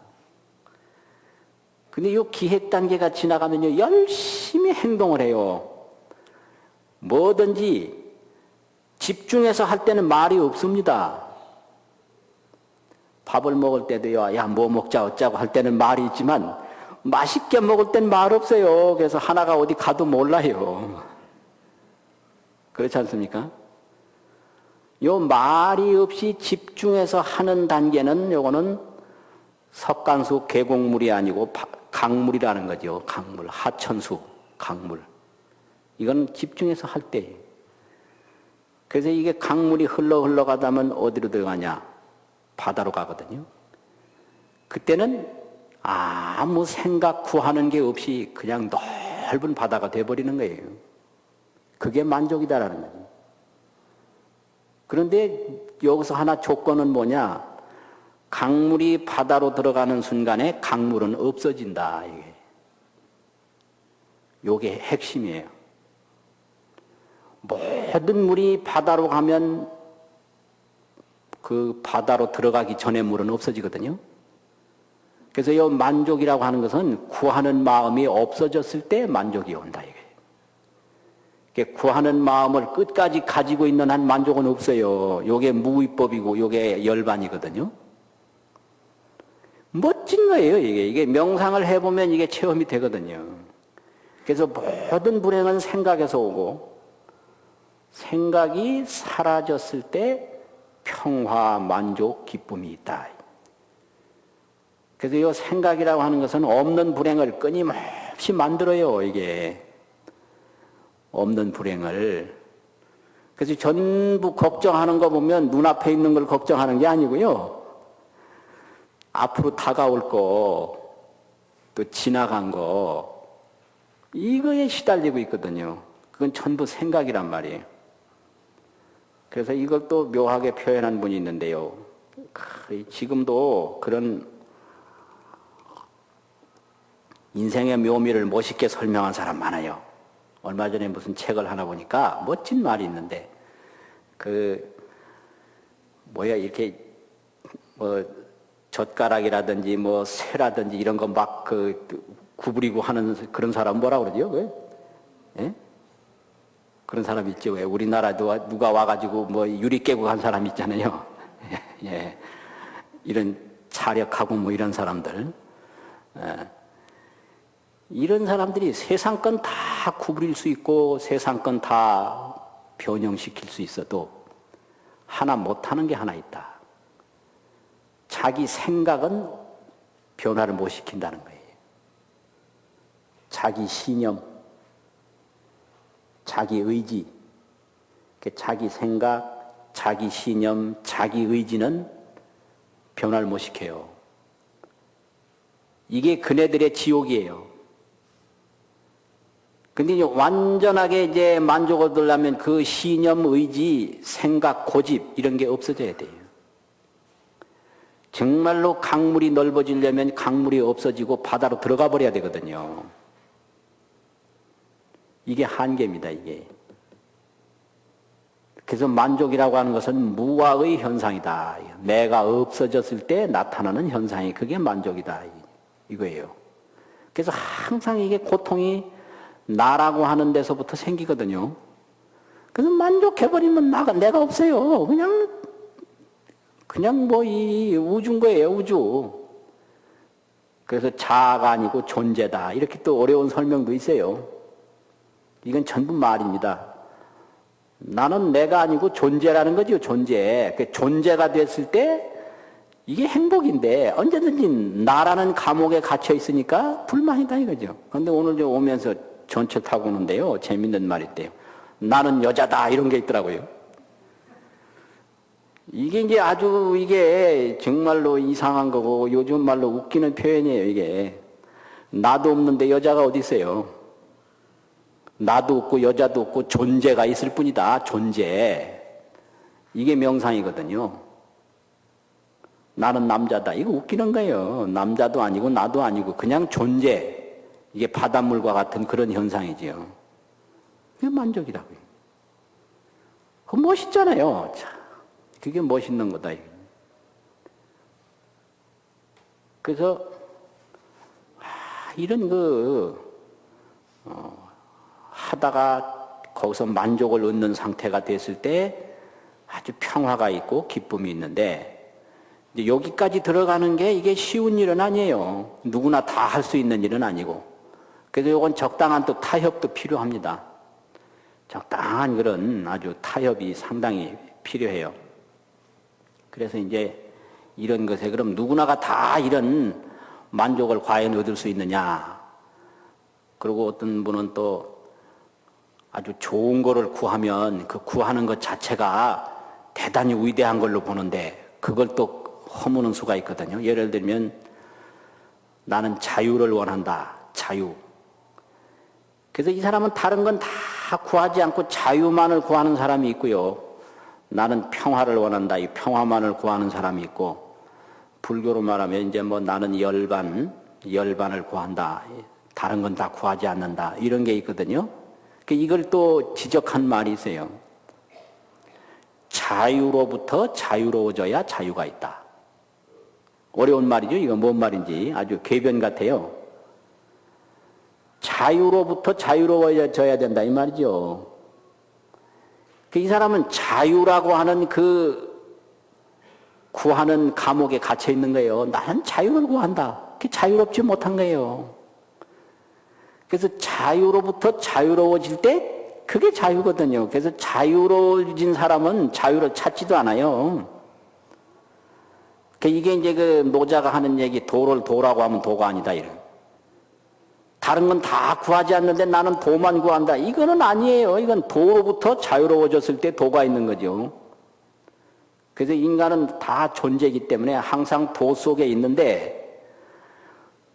근데 이 기획 단계가 지나가면요, 열심히 행동을 해요. 뭐든지 집중해서 할 때는 말이 없습니다. 밥을 먹을 때도요, 야, 뭐 먹자, 어쩌고 할 때는 말이 있지만, 맛있게 먹을 땐 말 없어요. 그래서 하나가 어디 가도 몰라요. 그렇지 않습니까? 요 말이 없이 집중해서 하는 단계는 요거는 석간수 계곡물이 아니고 강물이라는 거죠. 강물, 하천수, 강물. 이건 집중해서 할 때예요. 그래서 이게 강물이 흘러가다면 어디로 들어가냐? 바다로 가거든요. 그때는 아무 생각 구하는 게 없이 그냥 넓은 바다가 돼버리는 거예요. 그게 만족이다라는 거죠. 그런데 여기서 하나 조건은 뭐냐? 강물이 바다로 들어가는 순간에 강물은 없어진다. 이게 핵심이에요. 모든 물이 바다로 가면 그 바다로 들어가기 전에 물은 없어지거든요. 그래서 이 만족이라고 하는 것은 구하는 마음이 없어졌을 때 만족이 온다. 이게 구하는 마음을 끝까지 가지고 있는 한 만족은 없어요. 이게 무위법이고 이게 열반이거든요. 멋진 거예요. 이게 명상을 해보면 이게 체험이 되거든요. 그래서 모든 불행은 생각에서 오고 생각이 사라졌을 때 평화, 만족, 기쁨이 있다. 그래서 이 생각이라고 하는 것은 없는 불행을 끊임없이 만들어요. 이게 없는 불행을. 그래서 전부 걱정하는 거 보면 눈앞에 있는 걸 걱정하는 게 아니고요. 앞으로 다가올 거, 또 지나간 거, 이거에 시달리고 있거든요. 그건 전부 생각이란 말이에요. 그래서 이걸 또 묘하게 표현한 분이 있는데요. 지금도 그런 인생의 묘미를 멋있게 설명한 사람 많아요. 얼마 전에 무슨 책을 하나 보니까 멋진 말이 있는데, 이렇게, 젓가락이라든지 쇠라든지 이런 거 막 구부리고 하는 그런 사람 뭐라 그러죠? 왜? 예? 그런 사람 있죠. 왜? 우리나라도 누가 와가지고 뭐 유리 깨고 간 사람 있잖아요. 예. 이런 차력하고 뭐 이런 사람들. 예. 이런 사람들이 세상 건 다 구부릴 수 있고 세상 건 다 변형시킬 수 있어도 하나 못하는 게 하나 있다. 자기 생각은 변화를 못 시킨다는 거예요. 자기 신념, 자기 의지, 자기 생각, 자기 신념, 자기 의지는 변화를 못 시켜요. 이게 그네들의 지옥이에요. 근데 이제 완전하게 이제 만족을 얻으려면 그 신념, 의지, 생각, 고집 이런 게 없어져야 돼요. 정말로 강물이 넓어지려면 강물이 없어지고 바다로 들어가 버려야 되거든요. 이게 한계입니다, 이게. 그래서 만족이라고 하는 것은 무아의 현상이다. 내가 없어졌을 때 나타나는 현상이 그게 만족이다. 이거예요. 그래서 항상 이게 고통이 나라고 하는 데서부터 생기거든요. 그래서 만족해버리면 내가 없어요. 그냥 뭐 이 우주인 거예요, 우주. 그래서 자아가 아니고 존재다. 이렇게 또 어려운 설명도 있어요. 이건 전부 말입니다. 나는 내가 아니고 존재라는 거죠, 존재. 존재가 됐을 때 이게 행복인데 언제든지 나라는 감옥에 갇혀 있으니까 불만이다 이거죠. 그런데 오늘 오면서 전철 타고 오는데요. 재밌는 말이 있대요. 나는 여자다 이런 게 있더라고요. 이게 이제 아주 이게 정말로 이상한 거고 요즘 말로 웃기는 표현이에요, 이게. 나도 없는데 여자가 어디 있어요? 나도 없고 여자도 없고 존재가 있을 뿐이다. 존재. 이게 명상이거든요. 나는 남자다. 이거 웃기는 거예요. 남자도 아니고 나도 아니고 그냥 존재. 이게 바닷물과 같은 그런 현상이지요. 그게 만족이라고요. 그거 멋있잖아요. 참, 그게 멋있는 거다. 그래서 이런 하다가 거기서 만족을 얻는 상태가 됐을 때 아주 평화가 있고 기쁨이 있는데 이제 여기까지 들어가는 게 이게 쉬운 일은 아니에요. 누구나 다 할 수 있는 일은 아니고. 그래서 이건 적당한 또 타협도 필요합니다. 적당한 그런 아주 타협이 상당히 필요해요. 그래서 이제 이런 것에 그럼 누구나가 다 이런 만족을 과연 얻을 수 있느냐. 그리고 어떤 분은 또 아주 좋은 거를 구하면 그 구하는 것 자체가 대단히 위대한 걸로 보는데 그걸 또 허무는 수가 있거든요. 예를 들면 나는 자유를 원한다. 자유. 그래서 이 사람은 다른 건 다 구하지 않고 자유만을 구하는 사람이 있고요. 나는 평화를 원한다. 이 평화만을 구하는 사람이 있고 불교로 말하면 이제 뭐 나는 열반을 구한다. 다른 건 다 구하지 않는다. 이런 게 있거든요. 이걸 또 지적한 말이 있어요. 자유로부터 자유로워져야 자유가 있다. 어려운 말이죠. 이거 뭔 말인지 아주 궤변 같아요. 자유로부터 자유로워져야 된다 이 말이죠. 이 사람은 자유라고 하는 구하는 감옥에 갇혀 있는 거예요. 나는 자유를 구한다. 그게 자유롭지 못한 거예요. 그래서 자유로부터 자유로워질 때 그게 자유거든요. 그래서 자유로워진 사람은 자유를 찾지도 않아요. 이게 이제 그 노자가 하는 얘기, 도를 도라고 하면 도가 아니다 이런. 다른 건 다 구하지 않는데 나는 도만 구한다. 이거는 아니에요. 이건 도로부터 자유로워졌을 때 도가 있는 거죠. 그래서 인간은 다 존재이기 때문에 항상 도 속에 있는데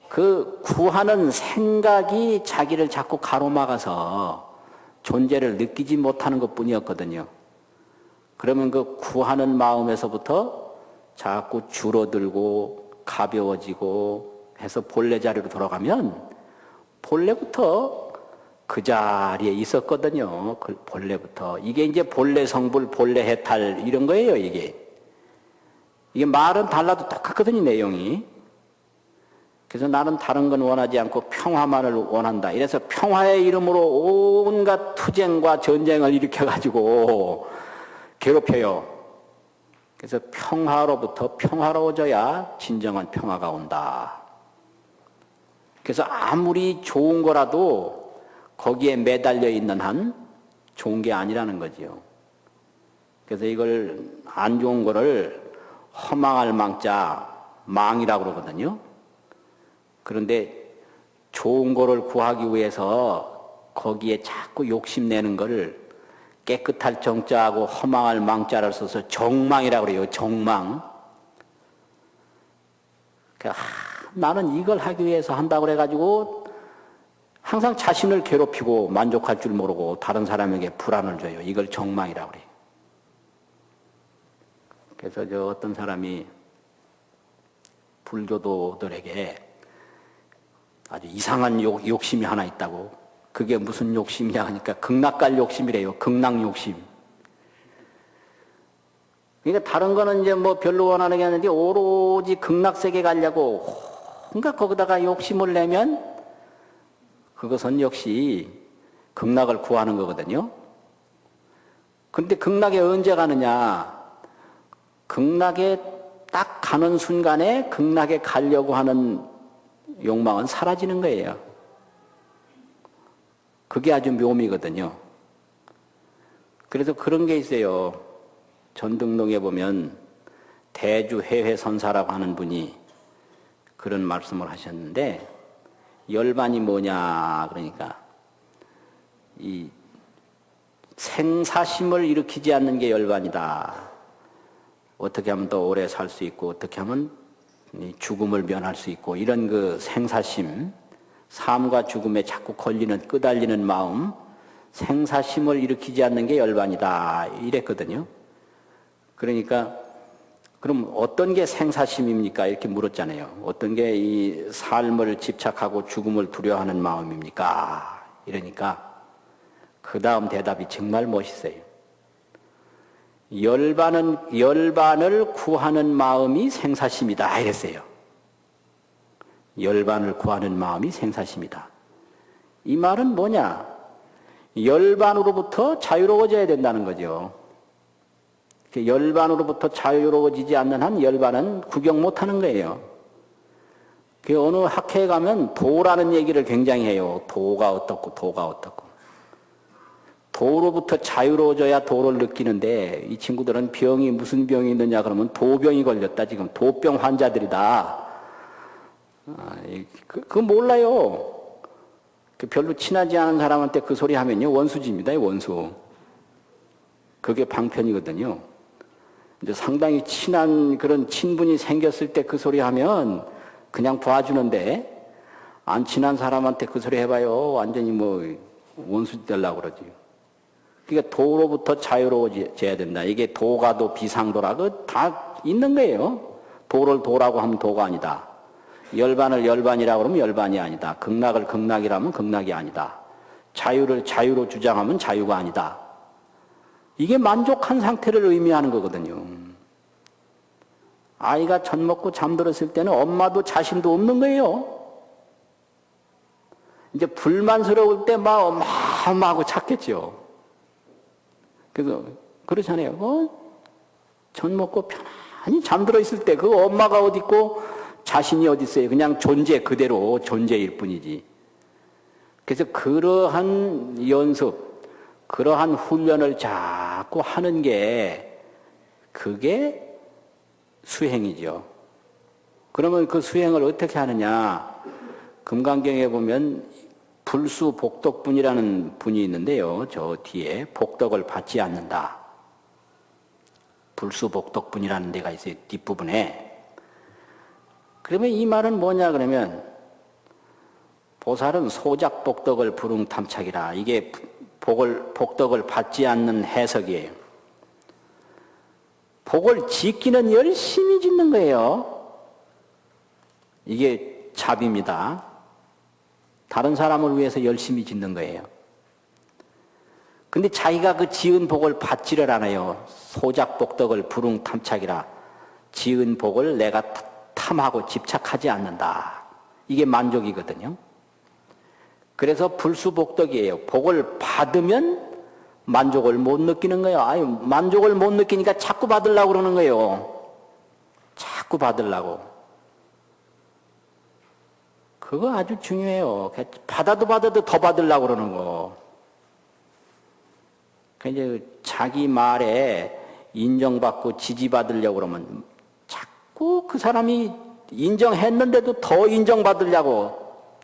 그 구하는 생각이 자기를 자꾸 가로막아서 존재를 느끼지 못하는 것 뿐이었거든요. 그러면 그 구하는 마음에서부터 자꾸 줄어들고 가벼워지고 해서 본래 자리로 돌아가면 본래부터 그 자리에 있었거든요. 그 본래부터. 이게 이제 본래 성불, 본래 해탈 이런 거예요, 이게. 이게 말은 달라도 똑같거든요, 내용이. 그래서 나는 다른 건 원하지 않고 평화만을 원한다. 이래서 평화의 이름으로 온갖 투쟁과 전쟁을 일으켜가지고 괴롭혀요. 그래서 평화로부터 평화로워져야 진정한 평화가 온다. 그래서 아무리 좋은 거라도 거기에 매달려 있는 한 좋은 게 아니라는 거지요. 그래서 이걸 안 좋은 거를 허망할 망자, 망이라고 그러거든요. 그런데 좋은 거를 구하기 위해서 거기에 자꾸 욕심내는 거를 깨끗할 정자하고 허망할 망자를 써서 정망이라고 그래요. 정망. 그러니까 나는 이걸 하기 위해서 한다고 그래가지고 항상 자신을 괴롭히고 만족할 줄 모르고 다른 사람에게 불안을 줘요. 이걸 정망이라고 그래요. 그래서 저 어떤 사람이 불교도들에게 아주 이상한 욕심이 하나 있다고. 그게 무슨 욕심이냐 하니까 극락갈 욕심이래요. 극락 욕심. 그러니까 다른 거는 이제 뭐 별로 원하는 게 아닌데 오로지 극락세계 가려고 그러니까 거기다가 욕심을 내면 그것은 역시 극락을 구하는 거거든요. 근데 극락에 언제 가느냐? 극락에 딱 가는 순간에 극락에 가려고 하는 욕망은 사라지는 거예요. 그게 아주 묘미거든요. 그래서 그런 게 있어요. 전등록에 보면 대주회회선사라고 하는 분이 그런 말씀을 하셨는데 열반이 뭐냐 그러니까 이 생사심을 일으키지 않는 게 열반이다. 어떻게 하면 더 오래 살 수 있고 어떻게 하면 죽음을 면할 수 있고 이런 그 생사심, 삶과 죽음에 자꾸 걸리는 끄달리는 마음, 생사심을 일으키지 않는 게 열반이다 이랬거든요. 그러니까 그럼 어떤 게 생사심입니까? 이렇게 물었잖아요. 어떤 게 이 삶을 집착하고 죽음을 두려워하는 마음입니까? 이러니까 그 다음 대답이 정말 멋있어요. 열반을 구하는 마음이 생사심이다 이랬어요. 열반을 구하는 마음이 생사심이다. 이 말은 뭐냐? 열반으로부터 자유로워져야 된다는 거죠. 열반으로부터 자유로워지지 않는 한 열반은 구경 못하는 거예요. 어느 학회에 가면 도라는 얘기를 굉장히 해요. 도가 어떻고 도가 어떻고. 도로부터 자유로워져야 도를 느끼는데 이 친구들은 병이 무슨 병이 있느냐 그러면 도병이 걸렸다. 지금 도병 환자들이다. 그거 몰라요. 별로 친하지 않은 사람한테 그 소리 하면요 원수집니다. 원수. 그게 방편이거든요. 이제 상당히 친한 그런 친분이 생겼을 때 그 소리 하면 그냥 봐주는데 안 친한 사람한테 그 소리 해봐요. 완전히 뭐 원수 되려고 그러지. 그러니까 도로부터 자유로워져야 된다. 이게 도가도 비상도라 그 다 있는 거예요. 도를 도라고 하면 도가 아니다. 열반을 열반이라고 그러면 열반이 아니다. 극락을 극락이라면 극락이 아니다. 자유를 자유로 주장하면 자유가 아니다. 이게 만족한 상태를 의미하는 거거든요. 아이가 젖 먹고 잠들었을 때는 엄마도 자신도 없는 거예요. 이제 불만스러울 때 막 어마어마하고 찾겠죠. 그래서 그렇잖아요. 젖 먹고 편안히 잠들어 있을 때 그 엄마가 어디 있고 자신이 어디 있어요. 그냥 존재 그대로 존재일 뿐이지. 그래서 그러한 연습, 그러한 훈련을 자꾸 하는 게 그게 수행이죠. 그러면 그 수행을 어떻게 하느냐? 금강경에 보면 불수복덕분이라는 분이 있는데요. 저 뒤에 복덕을 받지 않는다. 불수복덕분이라는 데가 있어요. 뒷부분에. 그러면 이 말은 뭐냐 그러면 보살은 소작복덕을 불응탐착이라. 이게 복덕을 받지 않는 해석이에요. 복을 짓기는 열심히 짓는 거예요. 이게 잡입니다. 다른 사람을 위해서 열심히 짓는 거예요. 근데 자기가 그 지은 복을 받지를 않아요. 소작복덕을 불응탐착이라. 지은 복을 내가 탐하고 집착하지 않는다. 이게 만족이거든요. 그래서 불수복덕이에요. 복을 받으면 만족을 못 느끼는 거예요. 아유, 만족을 못 느끼니까 자꾸 받으려고 그러는 거예요. 자꾸 받으려고. 그거 아주 중요해요. 받아도 더 받으려고 그러는 거. 이제 자기 말에 인정받고 지지받으려고 그러면 자꾸 그 사람이 인정했는데도 더 인정받으려고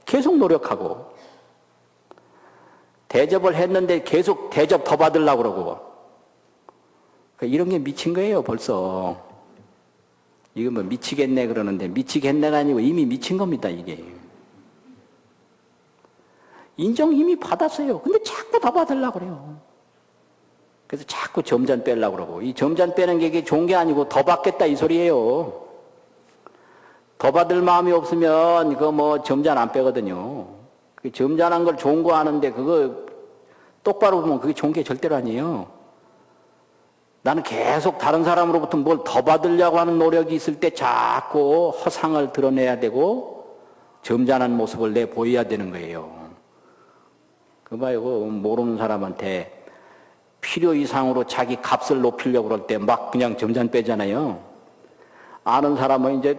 계속 노력하고, 대접을 했는데 계속 대접 더 받으려고 그러고, 이런 게 미친 거예요, 벌써. 이거 뭐 미치겠네 그러는데 미치겠네가 아니고 이미 미친 겁니다, 이게. 인정 이미 받았어요. 근데 자꾸 더 받으려고 그래요. 그래서 자꾸 점잔 빼려고 그러고, 이 점잔 빼는 게 이게 좋은 게 아니고 더 받겠다 이 소리예요. 더 받을 마음이 없으면 그거 뭐 점잔 안 빼거든요. 점잖은 걸 좋은 거 하는데 그거 똑바로 보면 그게 좋은 게 절대로 아니에요. 나는 계속 다른 사람으로부터 뭘 더 받으려고 하는 노력이 있을 때 자꾸 허상을 드러내야 되고 점잖은 모습을 내보여야 되는 거예요. 그 봐요. 모르는 사람한테 필요 이상으로 자기 값을 높이려고 그럴 때 막 그냥 점잖 빼잖아요. 아는 사람은 이제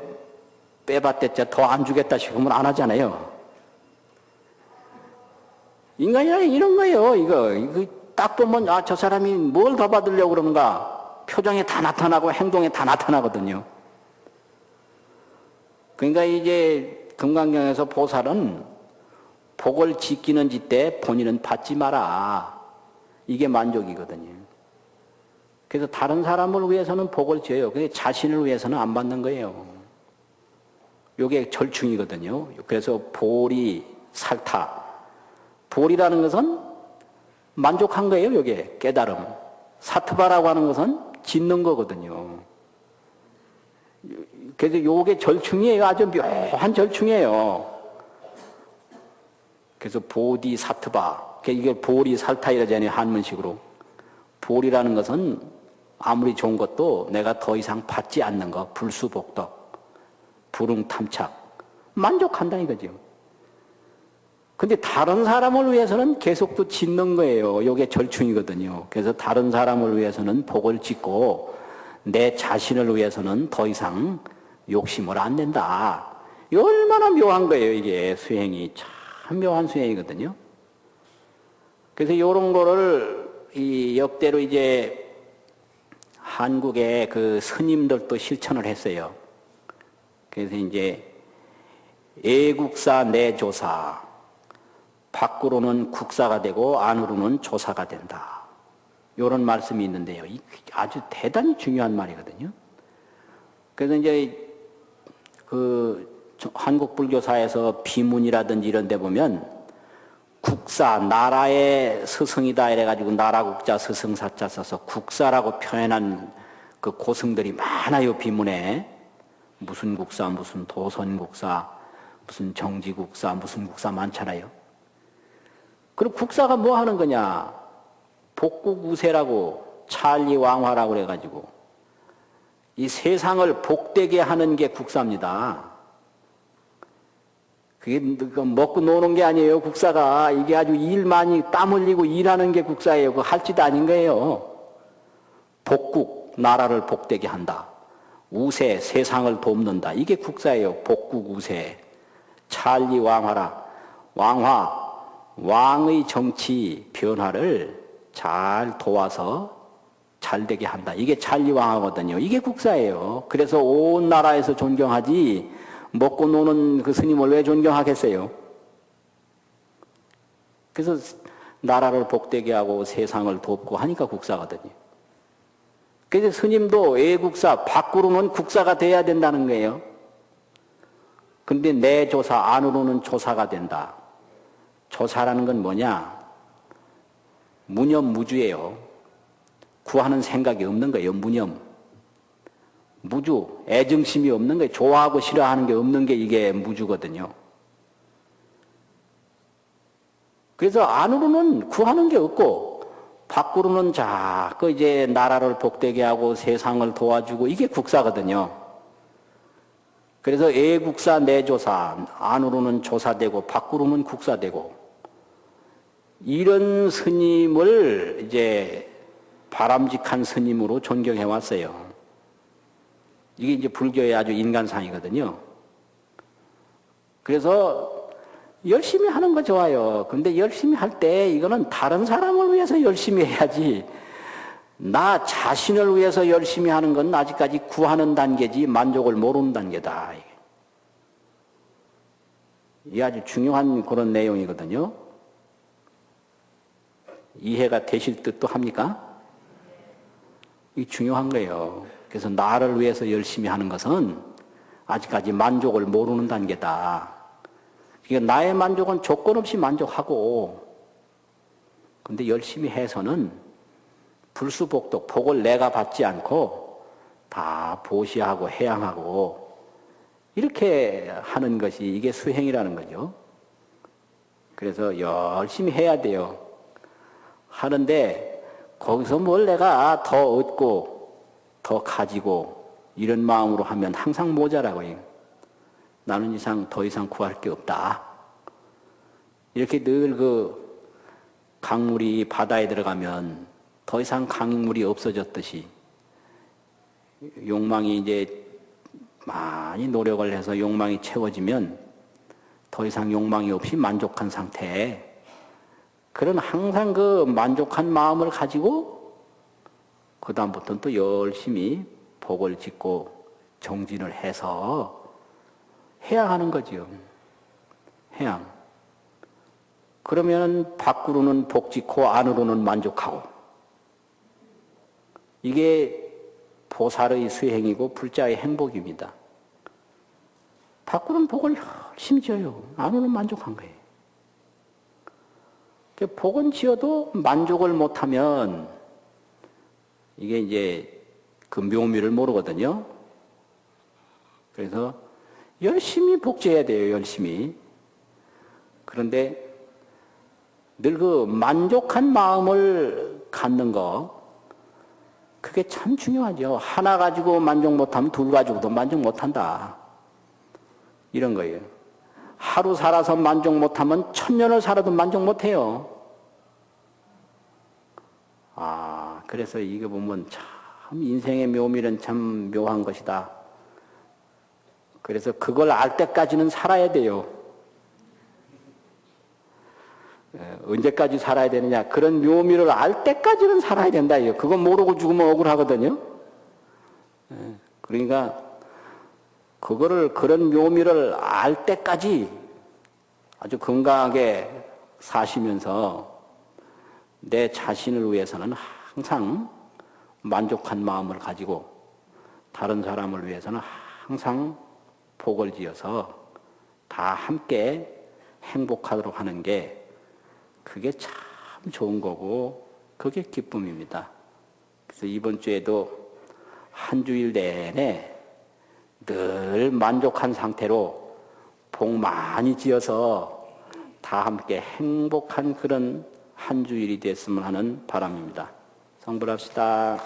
빼봤댔자 더 안 주겠다 싶으면 안 하잖아요. 인간이란 이런 거예요. 이거 딱 보면 아, 저 사람이 뭘 더 받으려고 그러는가 표정에 다 나타나고 행동에 다 나타나거든요. 그러니까 이제 금강경에서 보살은 복을 지키는 짓때 본인은 받지 마라. 이게 만족이거든요. 그래서 다른 사람을 위해서는 복을 줘요. 근데 자신을 위해서는 안 받는 거예요. 이게 절충이거든요. 그래서 보리, 살타. 보리라는 것은 만족한 거예요, 이게 깨달음. 사트바라고 하는 것은 짓는 거거든요. 그래서 이게 절충이에요. 아주 묘한 절충이에요. 그래서 보디 사트바. 이게 보리 살타 이러잖아요, 한문식으로. 보리라는 것은 아무리 좋은 것도 내가 더 이상 받지 않는 거, 불수복덕, 불응탐착, 만족한다 이거죠. 근데 다른 사람을 위해서는 계속 또 짓는 거예요. 이게 절충이거든요. 그래서 다른 사람을 위해서는 복을 짓고 내 자신을 위해서는 더 이상 욕심을 안 낸다. 이 얼마나 묘한 거예요, 이게 수행이. 참 묘한 수행이거든요. 그래서 이런 거를 이 역대로 이제 한국의 그 스님들도 실천을 했어요. 그래서 이제 애국사 내조사, 밖으로는 국사가 되고 안으로는 조사가 된다. 이런 말씀이 있는데요. 아주 대단히 중요한 말이거든요. 그래서 이제 그 한국 불교사에서 비문이라든지 이런 데 보면 국사, 나라의 스승이다 이래가지고 나라국자 스승사자 써서 국사라고 표현한 그 고승들이 많아요, 비문에. 무슨 국사, 무슨 도선국사, 무슨 정지국사, 무슨 국사 많잖아요. 그럼 국사가 뭐 하는 거냐? 복국우세라고 찰리왕화라고 그래가지고 이 세상을 복되게 하는 게 국사입니다. 그게 먹고 노는 게 아니에요, 국사가. 이게 아주 일 많이 땀 흘리고 일하는 게 국사예요. 그거 할 짓 아닌 거예요. 복국, 나라를 복되게 한다. 우세, 세상을 돕는다. 이게 국사예요. 복국, 우세. 찰리 왕화라. 왕화, 왕의 정치 변화를 잘 도와서 잘 되게 한다. 이게 찰리 왕화거든요. 이게 국사예요. 그래서 온 나라에서 존경하지 먹고 노는 그 스님을 왜 존경하겠어요? 그래서 나라를 복되게 하고 세상을 돕고 하니까 국사거든요. 그래서 스님도 애국사, 밖으로는 국사가 돼야 된다는 거예요. 근데 내 조사, 안으로는 조사가 된다. 조사라는 건 뭐냐? 무념무주예요. 구하는 생각이 없는 거예요, 무념. 무주, 애정심이 없는 거예요. 좋아하고 싫어하는 게 없는 게 이게 무주거든요. 그래서 안으로는 구하는 게 없고 밖으로는 자꾸 이제 나라를 복되게 하고 세상을 도와주고 이게 국사거든요. 그래서 애국사 내조사, 안으로는 조사되고 밖으로는 국사되고, 이런 스님을 이제 바람직한 스님으로 존경해 왔어요. 이게 이제 불교의 아주 인간상이거든요. 그래서 열심히 하는 거 좋아요. 그런데 열심히 할 때 이거는 다른 사람을 위해서 열심히 해야지, 나 자신을 위해서 열심히 하는 건 아직까지 구하는 단계지 만족을 모르는 단계다. 이게 아주 중요한 그런 내용이거든요. 이해가 되실 듯도 합니까? 이게 중요한 거예요. 그래서 나를 위해서 열심히 하는 것은 아직까지 만족을 모르는 단계다. 그러니까 나의 만족은 조건 없이 만족하고, 근데 열심히 해서는 불수복독, 복을 내가 받지 않고 다 보시하고 해양하고 이렇게 하는 것이 이게 수행이라는 거죠. 그래서 열심히 해야 돼요. 하는데 거기서 뭘 내가 더 얻고 더 가지고 이런 마음으로 하면 항상 모자라고요. 나는 더 이상 구할 게 없다. 이렇게 늘 그 강물이 바다에 들어가면 더 이상 강물이 없어졌듯이, 욕망이 이제 많이 노력을 해서 욕망이 채워지면 더 이상 욕망이 없이 만족한 상태에, 그런 항상 그 만족한 마음을 가지고 그 다음부터는 또 열심히 복을 짓고 정진을 해서 해야 하는 거죠. 해양. 그러면 밖으로는 복 짓고 안으로는 만족하고, 이게 보살의 수행이고 불자의 행복입니다. 밖으로는 복을 열심히 지어요. 안으로는 만족한 거예요. 복은 지어도 만족을 못하면 이게 이제 그 묘미를 모르거든요. 그래서 열심히 복지해야 돼요. 열심히. 그런데 늘 그 만족한 마음을 갖는 거, 그게 참 중요하죠. 하나 가지고 만족 못하면 둘 가지고도 만족 못한다. 이런 거예요. 하루 살아서 만족 못하면 1000년을 살아도 만족 못해요. 그래서 이거 보면 참 인생의 묘미는 참 묘한 것이다. 그래서 그걸 알 때까지는 살아야 돼요. 언제까지 살아야 되느냐? 그런 묘미를 알 때까지는 살아야 된다. 그거 모르고 죽으면 억울하거든요. 그러니까 그런 묘미를 알 때까지 아주 건강하게 사시면서 내 자신을 위해서는 항상 만족한 마음을 가지고 다른 사람을 위해서는 항상 복을 지어서 다 함께 행복하도록 하는 게, 그게 참 좋은 거고 그게 기쁨입니다. 그래서 이번 주에도 한 주일 내내 늘 만족한 상태로 복 많이 지어서 다 함께 행복한 그런 한 주일이 됐으면 하는 바람입니다. 성불합시다.